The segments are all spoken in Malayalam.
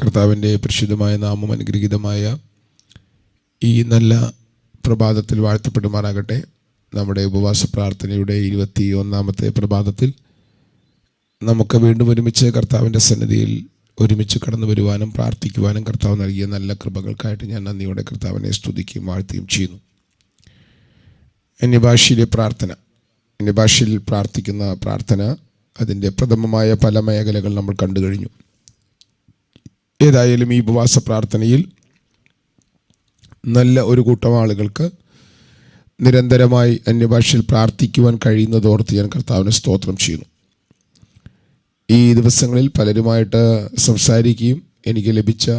കർത്താവിൻ്റെ പരിശുദ്ധമായ നാമം അനുഗ്രഹീതമായ ഈ നല്ല പ്രഭാതത്തിൽ വാഴ്ത്തപ്പെടുമാറാകട്ടെ. നമ്മുടെ ഉപവാസ പ്രാർത്ഥനയുടെ 21-ാമത്തെ പ്രഭാതത്തിൽ നമുക്ക് വീണ്ടും ഒരുമിച്ച് കർത്താവിൻ്റെ സന്നിധിയിൽ ഒരുമിച്ച് കടന്നു വരുവാനും പ്രാർത്ഥിക്കുവാനും കർത്താവ് നൽകിയ നല്ല കൃപകൾക്കായിട്ട് ഞാൻ നന്ദിയോടെ കർത്താവിനെ സ്തുതിക്കുകയും വാഴ്ത്തുകയും ചെയ്യുന്നു. അന്യഭാഷയിലെ പ്രാർത്ഥന, അന്യഭാഷയിൽ പ്രാർത്ഥിക്കുന്ന പ്രാർത്ഥന, അതിൻ്റെ പ്രഥമമായ പല മേഖലകൾ നമ്മൾ കണ്ടു കഴിഞ്ഞു. ഏതായാലും ഈ ഉപവാസ പ്രാർത്ഥനയിൽ നല്ല ഒരു കൂട്ടം ആളുകൾക്ക് നിരന്തരമായി അന്യഭാഷയിൽ പ്രാർത്ഥിക്കുവാൻ കഴിയുന്നതോർത്ത് ഞാൻ കർത്താവിനെ സ്തോത്രം ചെയ്യുന്നു. ഈ ദിവസങ്ങളിൽ പലരുമായിട്ട് സംസാരിക്കുകയും എനിക്ക് ലഭിച്ച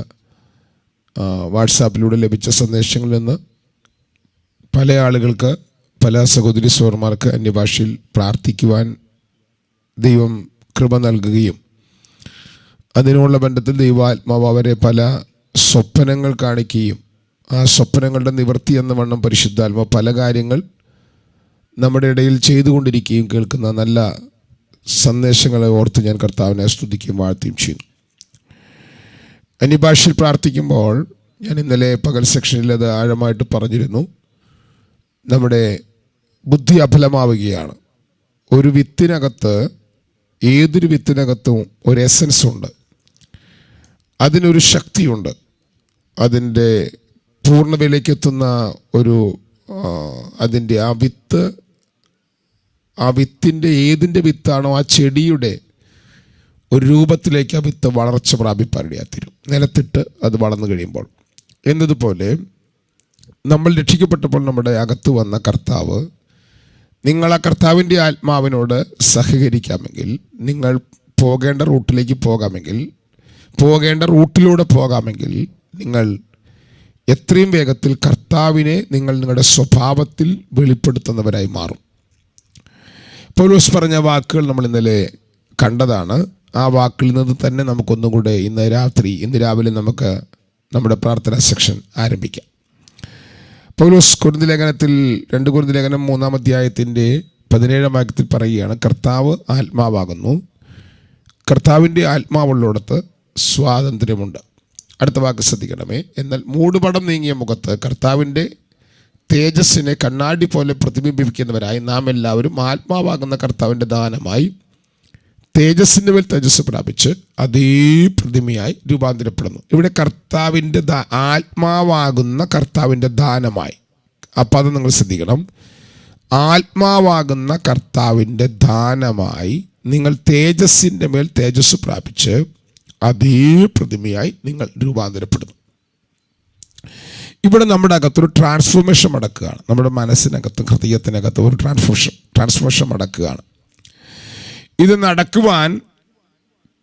വാട്സാപ്പിലൂടെ ലഭിച്ച സന്ദേശങ്ങളിൽ നിന്ന് പല ആളുകൾക്ക്, പല സഹോദരി സഹോദരന്മാർക്ക് അന്യഭാഷയിൽ പ്രാർത്ഥിക്കുവാൻ ദൈവം കൃപ നൽകുകയും അതിനുള്ള ബന്ധത്തിൽ ദൈവാത്മാവ് അവരെ പല സ്വപ്നങ്ങൾ കാണിക്കുകയും ആ സ്വപ്നങ്ങളുടെ നിവൃത്തി എന്ന വണ്ണം പരിശുദ്ധാത്മാവ് പല കാര്യങ്ങൾ നമ്മുടെ ഇടയിൽ ചെയ്തുകൊണ്ടിരിക്കുകയും കേൾക്കുന്ന നല്ല സന്ദേശങ്ങളെ ഓർത്ത് ഞാൻ കർത്താവിനെ സ്തുതിക്കുകയും വാഴ്ത്തുകയും ചെയ്യുന്നു. അന്യഭാഷയിൽ പ്രാർത്ഥിക്കുമ്പോൾ ഞാൻ ഇന്നലെ പകൽ സെക്ഷനിൽ അത് ആഴമായിട്ട് പറഞ്ഞിരുന്നു. നമ്മുടെ ബുദ്ധി അഫലമാവുകയാണ്. ഒരു വിത്തിനകത്ത്, ഏതൊരു വിത്തിനകത്തും ഒരു എസൻസ് ഉണ്ട്, അതിനൊരു ശക്തിയുണ്ട്. അതിൻ്റെ പൂർണ്ണതയിലേക്കെത്തുന്ന ഒരു അതിൻ്റെ ആ വിത്തിൻ്റെ ഏതിൻ്റെ വിത്താണോ ആ ചെടിയുടെ ഒരു രൂപത്തിലേക്ക് ആ വിത്ത് വളർച്ച പ്രാപിപ്പാനിടയാത്തരും നിലത്തിട്ട് അത് വളർന്നു കഴിയുമ്പോൾ. എന്നതുപോലെ നമ്മൾ രക്ഷിക്കപ്പെട്ടപ്പോൾ നമ്മുടെ അകത്ത് വന്ന കർത്താവ്, നിങ്ങൾ ആ കർത്താവിൻ്റെ ആത്മാവിനോട് സഹകരിക്കാമെങ്കിൽ, നിങ്ങൾ പോകേണ്ട റൂട്ടിലേക്ക് പോകാമെങ്കിൽ, പോകേണ്ട റൂട്ടിലൂടെ പോകാമെങ്കിൽ, നിങ്ങൾ എത്രയും വേഗത്തിൽ കർത്താവിനെ നിങ്ങൾ നിങ്ങളുടെ സ്വഭാവത്തിൽ വെളിപ്പെടുത്തുന്നവരായി മാറും. പൗലോസ് പറഞ്ഞ വാക്കുകൾ നമ്മൾ ഇന്നലെ കണ്ടതാണ്. ആ വാക്കിൽ നിന്ന് തന്നെ നമുക്കൊന്നും കൂടെ ഇന്ന് രാവിലെ നമുക്ക് നമ്മുടെ പ്രാർത്ഥനാ സെക്ഷൻ ആരംഭിക്കാം. പൗലോസ് 2 കൊരിന്ത്യർ ലേഖനം 3-ാം അധ്യായത്തിൻ്റെ 17-ാം വാക്യത്തിൽ പറയുകയാണ്, കർത്താവ് ആത്മാവാകുന്നു, കർത്താവിൻ്റെ ആത്മാവുള്ളിടത്ത് സ്വാതന്ത്ര്യമുണ്ട്. അടുത്ത വാക്ക് ശ്രദ്ധിക്കണമേ. എന്നാൽ മൂടുപടം നീങ്ങിയ മുഖത്ത് കർത്താവിൻ്റെ തേജസ്സിനെ കണ്ണാടി പോലെ പ്രതിബിംബിക്കുന്നവരായി നാം എല്ലാവരും ആത്മാവാകുന്ന കർത്താവിൻ്റെ ദാനമായി തേജസ്സിൻ്റെ മേൽ തേജസ് പ്രാപിച്ച് അതേ പ്രതിമയായി രൂപാന്തരപ്പെടുന്നു. ഇവിടെ കർത്താവിൻ്റെ ആത്മാവാകുന്ന കർത്താവിൻ്റെ ദാനമായി, അപ്പം അത് നിങ്ങൾ ശ്രദ്ധിക്കണം. ആത്മാവാകുന്ന കർത്താവിൻ്റെ ദാനമായി നിങ്ങൾ തേജസ്സിൻ്റെ മേൽ തേജസ് പ്രാപിച്ച് അതേ പ്രതിമയായി നിങ്ങൾ രൂപാന്തരപ്പെടുന്നു. ഇവിടെ നമ്മുടെ അകത്തൊരു ട്രാൻസ്ഫോർമേഷൻ നടക്കുകയാണ്. നമ്മുടെ മനസ്സിനകത്തും ഹൃദയത്തിനകത്തും ഒരു ട്രാൻസ്ഫോർമേഷൻ നടക്കുകയാണ്. ഇത് നടക്കുവാൻ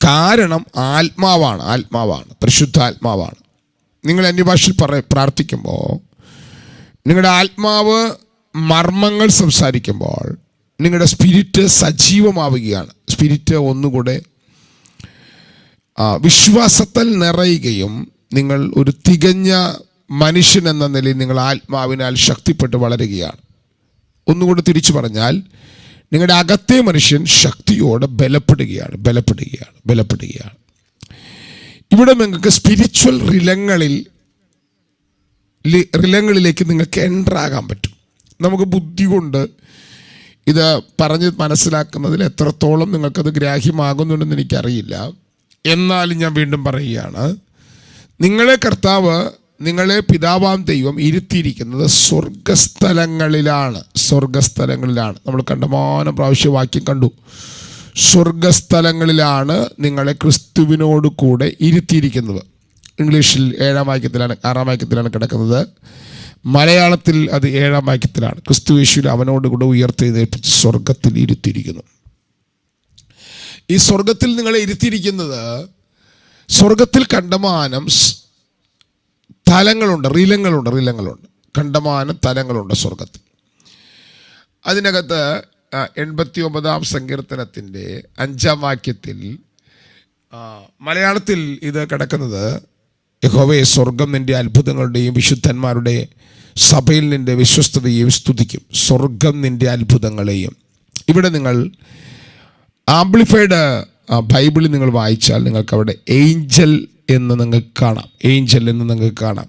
കാരണം ആത്മാവാണ്, പരിശുദ്ധാത്മാവാണ്. നിങ്ങൾ അന്യഭാഷയിൽ പ്രാർത്ഥിക്കുമ്പോൾ, നിങ്ങളുടെ ആത്മാവ് മർമ്മങ്ങൾ സംസാരിക്കുമ്പോൾ നിങ്ങളുടെ സ്പിരിറ്റ് സജീവമാവുകയാണ്. സ്പിരിറ്റ് ഒന്നുകൂടെ വിശ്വാസത്താൽ നിറയുകയും നിങ്ങൾ ഒരു തികഞ്ഞ മനുഷ്യൻ എന്ന നിലയിൽ നിങ്ങൾ ആത്മാവിനാൽ ശക്തിപ്പെട്ട് വളരുകയാണ്. ഒന്നുകൂടെ തിരിച്ചു പറഞ്ഞാൽ, നിങ്ങളുടെ അകത്തെ മനുഷ്യൻ ശക്തിയോടെ ബലപ്പെടുകയാണ്. ഇവിടെ നിങ്ങൾക്ക് സ്പിരിച്വൽ റിലങ്ങളിലേക്ക് നിങ്ങൾക്ക് എൻ്റർ ആകാൻ പറ്റും. നമുക്ക് ബുദ്ധി കൊണ്ട് ഇത് പറഞ്ഞ് മനസ്സിലാക്കുന്നതിൽ എത്രത്തോളം നിങ്ങൾക്കത് ഗ്രാഹ്യമാകുന്നുണ്ടെന്ന് എനിക്കറിയില്ല. എന്നാലും ഞാൻ വീണ്ടും പറയുകയാണ്, നിങ്ങളെ പിതാവാം ദൈവം ഇരുത്തിയിരിക്കുന്നത് സ്വർഗസ്ഥലങ്ങളിലാണ്. നമ്മൾ കണ്ടമാനം പ്രാവശ്യം വാക്യം കണ്ടു. സ്വർഗസ്ഥലങ്ങളിലാണ് നിങ്ങളെ ക്രിസ്തുവിനോട് കൂടെ ഇരുത്തിയിരിക്കുന്നത്. ഇംഗ്ലീഷിൽ 6-ാം വാക്യത്തിലാണ് കിടക്കുന്നത്. മലയാളത്തിൽ അത് 7-ാം വാക്യത്തിലാണ്. ക്രിസ്തു യേശുവിൽ അവനോട് കൂടെ ഉയർത്തെഴുന്നേൽപ്പിച്ച് സ്വർഗത്തിൽ ഇരുത്തിയിരിക്കുന്നു. ഈ സ്വർഗത്തിൽ നിങ്ങളെ ഇരുത്തിയിരിക്കുന്നത്, സ്വർഗത്തിൽ കണ്ടമാനം തലങ്ങളുണ്ട്, റിലങ്ങളുണ്ട്, കണ്ടമാനം തലങ്ങളുണ്ട് സ്വർഗത്തിൽ. അതിനകത്ത് 89-ാം സങ്കീർത്തനത്തിൻ്റെ 5-ാം വാക്യത്തിൽ മലയാളത്തിൽ ഇത് കിടക്കുന്നത്, യഹോവേ, സ്വർഗം നിൻ്റെ അത്ഭുതങ്ങളുടെയും വിശുദ്ധന്മാരുടെ സഭയിൽ നിൻ്റെ വിശ്വസ്തതയെയും സ്തുതിക്കും. സ്വർഗം നിൻ്റെ അത്ഭുതങ്ങളെയും. ഇവിടെ നിങ്ങൾ ആംപ്ലിഫൈഡ് ബൈബിളിൽ നിങ്ങൾ വായിച്ചാൽ നിങ്ങൾക്ക് അവിടെ ഏഞ്ചൽ എന്ന് നിങ്ങൾക്ക് കാണാം. ഏഞ്ചൽ എന്ന് നിങ്ങൾക്ക് കാണാം.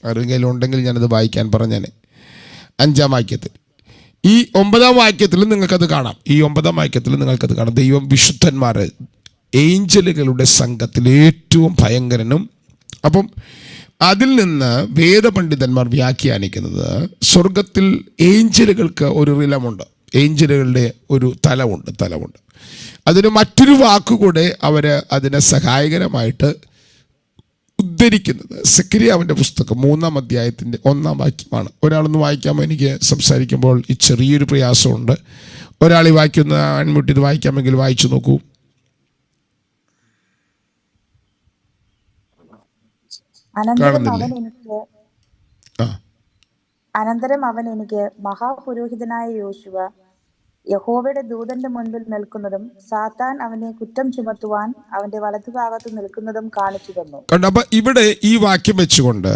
ആരെങ്കിലും ഉണ്ടെങ്കിൽ ഞാനത് വായിക്കാൻ പറഞ്ഞേനെ. 5-ാം വാക്യത്തിൽ, ഈ 9-ാം വാക്യത്തിൽ നിങ്ങൾക്കത് കാണാം. ഈ 9-ാം വാക്യത്തിൽ നിങ്ങൾക്കത് കാണാം. ദൈവം വിശുദ്ധന്മാർ ഏഞ്ചലുകളുടെ സംഘത്തിൽ ഏറ്റവും ഭയങ്കരനും. അപ്പം അതിൽ നിന്ന് വേദപണ്ഡിതന്മാർ വ്യാഖ്യാനിക്കുന്നത്, സ്വർഗത്തിൽ ഏഞ്ചലുകൾക്ക് ഒരു റിലമുണ്ട്, ഏഞ്ചലുകളുടെ ഒരു തലമുണ്ട്. അതിന് മറ്റൊരു വാക്കുകൂടെ അവർ അതിനെ സഹായകരമായിട്ട് ഉദ്ധരിക്കുന്നത് സെഖര്യാവിൻ്റെ പുസ്തകം 3-ാം അധ്യായത്തിൻ്റെ 1-ാം വാക്യമാണ്. ഒരാളൊന്ന് വായിക്കാമോ? എനിക്ക് സംസാരിക്കുമ്പോൾ ഈ ചെറിയൊരു പ്രയാസമുണ്ട്. ഒരാൾ ഈ വായിക്കുന്ന അൺമ്യൂട്ട് ചെയ്ത് വായിക്കാമെങ്കിൽ വായിച്ചു നോക്കൂ. അനന്തരം അവൻ എനിക്ക് മഹാപുരോഹിതനായ യോശുവ യഹോവയുടെ ദൂതന്റെ മുൻപിൽ നിൽക്കുന്നതും സാത്താൻ അവനെ കുറ്റം ചുമത്തുവാൻ അവന്റെ വലതുഭാഗത്ത് നിൽക്കുന്നതും കാണിച്ചു തന്നു. അപ്പൊ ഇവിടെ ഈ വാക്യം വെച്ചുകൊണ്ട്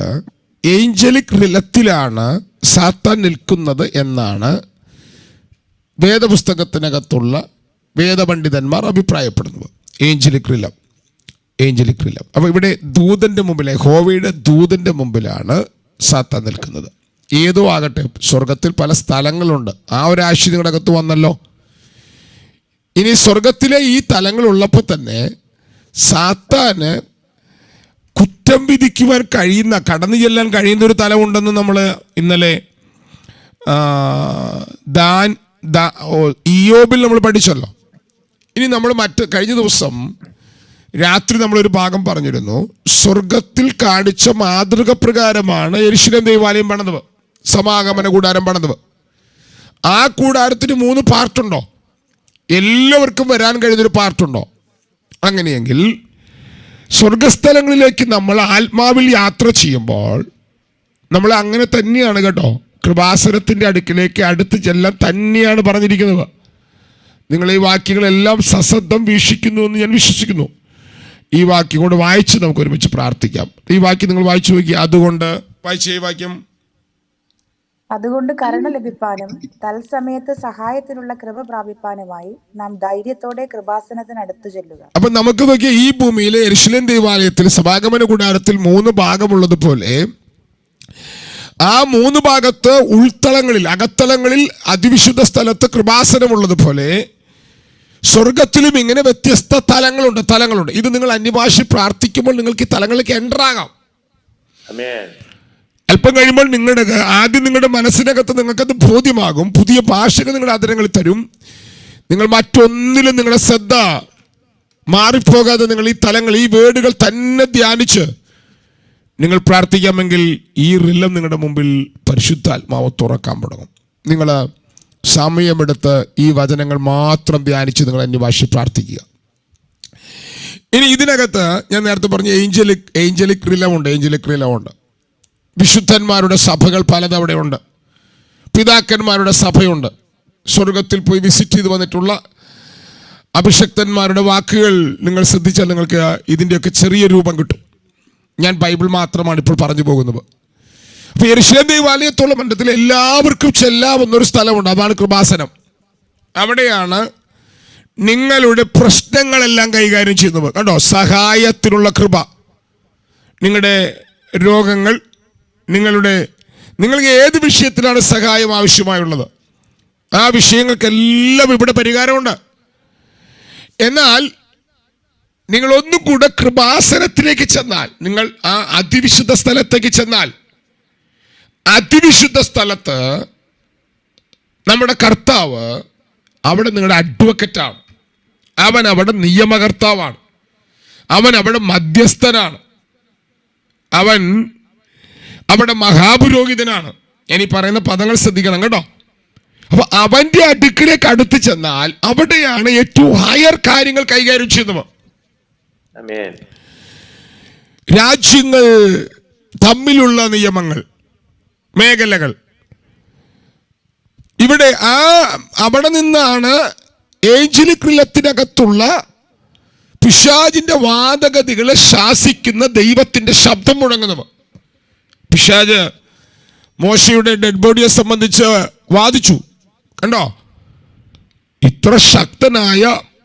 ഏഞ്ചലിക് റിലത്തിലാണ് സാത്താൻ നിൽക്കുന്നത് എന്നാണ് വേദപുസ്തകത്തിനകത്തുള്ള വേദപണ്ഡിതന്മാർ അഭിപ്രായപ്പെടുന്നത്. ഏഞ്ചലിക് റിലം. അപ്പോൾ ഇവിടെ ദൂതന്റെ മുമ്പിൽ, യഹോവയുടെ ദൂതന്റെ മുമ്പിലാണ് സാത്താൻ നിൽക്കുന്നത്. ഏതോ ആകട്ടെ, സ്വർഗത്തിൽ പല സ്ഥലങ്ങളുണ്ട്. ആ ഒരു ആശയം നിങ്ങളുടെ അകത്ത് വന്നല്ലോ. ഇനി സ്വർഗത്തിലെ ഈ തലങ്ങളുള്ളപ്പോൾ തന്നെ സാത്താന് കുറ്റം വിധിക്കുവാൻ കഴിയുന്ന, കടന്നു ചെല്ലാൻ കഴിയുന്ന ഒരു തലമുണ്ടെന്ന് നമ്മൾ ഇന്നലെ ഇയ്യോബിൽ നമ്മൾ പഠിച്ചല്ലോ. ഇനി നമ്മൾ കഴിഞ്ഞ ദിവസം രാത്രി നമ്മളൊരു ഭാഗം പറഞ്ഞിരുന്നു. സ്വർഗത്തിൽ കാണിച്ച മാതൃക പ്രകാരമാണ് യെരൂശലേം ദേവാലയം പണിതത്, സമാഗമന കൂടാരം പണിതത്. ആ കൂടാരത്തിന് 3 പാർട്ടുണ്ടോ? എല്ലാവർക്കും വരാൻ കഴിയുന്നൊരു പാർട്ടുണ്ടോ? അങ്ങനെയെങ്കിൽ സ്വർഗസ്ഥലങ്ങളിലേക്ക് നമ്മൾ ആത്മാവിൽ യാത്ര ചെയ്യുമ്പോൾ നമ്മൾ അങ്ങനെ തന്നെയാണ് കേട്ടോ. കൃപാസനത്തിൻ്റെ അടുക്കിലേക്ക് അടുത്ത് ചെല്ലാൻ തന്നെയാണ് പറഞ്ഞിരിക്കുന്നത്. നിങ്ങൾ ഈ വാക്യങ്ങളെല്ലാം സശ്രദ്ധം വീക്ഷിക്കുന്നു എന്ന് ഞാൻ വിശ്വസിക്കുന്നു. ഈ വാക്യം കൊണ്ട് വായിച്ച് നമുക്ക് ഒരുമിച്ച് പ്രാർത്ഥിക്കാം. ഈ വാക്യം നിങ്ങൾ വായിച്ചു നോക്കി. അതുകൊണ്ട് വായിച്ച ഈ വാക്യം, അതുകൊണ്ട് കരുണ ലഭിപ്പാനും തത്സമയത്ത് സഹായത്തിനുള്ള കൃപ പ്രാപിപ്പാനുമായി നാം ധൈര്യത്തോടെ കൃപാസനത്തിനടുത്ത് ചെല്ലുക. അപ്പൊ നമുക്ക് നോക്കിയ ഈ ഭൂമിയിലെ യെരൂശലേം ദേവാലയത്തിൽ സമാഗമന കൂടാരത്തിൽ 3 ഭാഗമുള്ളത് പോലെ ആ 3 ഭാഗത്ത് ഉൾത്തളങ്ങളിൽ, അകത്തളങ്ങളിൽ അതിവിശുദ്ധ സ്ഥലത്ത് കൃപാസനമുള്ളത് പോലെ സ്വർഗത്തിലും ഇങ്ങനെ വ്യത്യസ്ത തലങ്ങളുണ്ട്. ഇത് നിങ്ങൾ അന്യഭാഷ പ്രാർത്ഥിക്കുമ്പോൾ നിങ്ങൾക്ക് ഈ തലങ്ങളിലേക്ക് എൻ്റർ ആകാം. അല്പം കഴിയുമ്പോൾ ആദ്യം നിങ്ങളുടെ മനസ്സിനകത്ത് നിങ്ങൾക്കത് ബോധ്യമാകും. പുതിയ ഭാഷകൾ നിങ്ങളുടെ ആദരങ്ങളിൽ തരും. നിങ്ങൾ മറ്റൊന്നിലും നിങ്ങളുടെ ശ്രദ്ധ മാറിപ്പോകാതെ നിങ്ങൾ ഈ തലങ്ങൾ, ഈ വേർഡുകൾ തന്നെ ധ്യാനിച്ച് നിങ്ങൾ പ്രാർത്ഥിക്കാമെങ്കിൽ ഈ റിലം നിങ്ങളുടെ മുമ്പിൽ പരിശുദ്ധാത്മാവ് തുറക്കാൻ തുടങ്ങും. നിങ്ങൾ സമയമെടുത്ത് ഈ വചനങ്ങൾ മാത്രം ധ്യാനിച്ച് നിങ്ങൾ അന്യഭാഷ പ്രാർത്ഥിക്കുക. ഇനി ഇതിനകത്ത് ഞാൻ നേരത്തെ പറഞ്ഞ ഏഞ്ചലിക് റിലമുണ്ട്. വിശുദ്ധന്മാരുടെ സഭകൾ പലതവിടെയുണ്ട്. പിതാക്കന്മാരുടെ സഭയുണ്ട്. സ്വർഗത്തിൽ പോയി വിസിറ്റ് ചെയ്ത് വന്നിട്ടുള്ള അഭിഷക്തന്മാരുടെ വാക്കുകൾ നിങ്ങൾ ശ്രദ്ധിച്ചാൽ നിങ്ങൾക്ക് ഇതിൻ്റെയൊക്കെ ചെറിയ രൂപം കിട്ടും. ഞാൻ ബൈബിൾ മാത്രമാണ് ഇപ്പോൾ പറഞ്ഞു പോകുന്നത്. അപ്പോൾ യെരൂശലേം ദേവാലയത്തോളം മണ്ഡലത്തിൽ എല്ലാവർക്കും ചെല്ലാവുന്നൊരു സ്ഥലമുണ്ട്. അതാണ് കൃപാസനം. അവിടെയാണ് നിങ്ങളുടെ പ്രശ്നങ്ങളെല്ലാം കൈകാര്യം ചെയ്യുന്നത്. കണ്ടോ, സഹായത്തിനുള്ള കൃപ. നിങ്ങളുടെ രോഗങ്ങൾ, നിങ്ങൾക്ക് ഏത് വിഷയത്തിലാണ് സഹായം ആവശ്യമായുള്ളത് ആ വിഷയങ്ങൾക്കെല്ലാം ഇവിടെ പരിഹാരമുണ്ട്. എന്നാൽ നിങ്ങൾ ഒന്നും കൂടെ കൃപാസനത്തിലേക്ക് ചെന്നാൽ, നിങ്ങൾ ആ അതിവിശുദ്ധ സ്ഥലത്തേക്ക് ചെന്നാൽ, അതിവിശുദ്ധ സ്ഥലത്ത് നമ്മുടെ കർത്താവ് അവിടെ നിങ്ങളുടെ അഡ്വക്കറ്റാണ്. അവൻ അവിടെ നിയമകർത്താവാണ്. അവൻ അവിടെ മധ്യസ്ഥനാണ്. അവൻ അവിടെ മഹാപുരോഹിതനാണ്. ഇനി പറയുന്ന പദങ്ങൾ ശ്രദ്ധിക്കണം കേട്ടോ. അപ്പൊ അവന്റെ അടുക്കിലേക്ക് അടുത്ത് ചെന്നാൽ അവിടെയാണ് ഏറ്റവും ഹയർ കാര്യങ്ങൾ കൈകാര്യം ചെയ്യുന്നത്. രാജ്യങ്ങൾ തമ്മിലുള്ള നിയമങ്ങൾ, മേഖലകൾ, ഇവിടെ അവിടെ നിന്നാണ് ഏഞ്ചലിക് റിലത്തിനകത്തുള്ള പിശാചിന്റെ വാദഗതികളെ ശാസിക്കുന്ന ദൈവത്തിന്റെ ശബ്ദം മുഴങ്ങുന്നത്. പിശാച് മോശയുടെ ഡെഡ് ബോഡിയെ സംബന്ധിച്ച് വാദിച്ചു. കണ്ടോ, ഇത്ര ശക്തനായ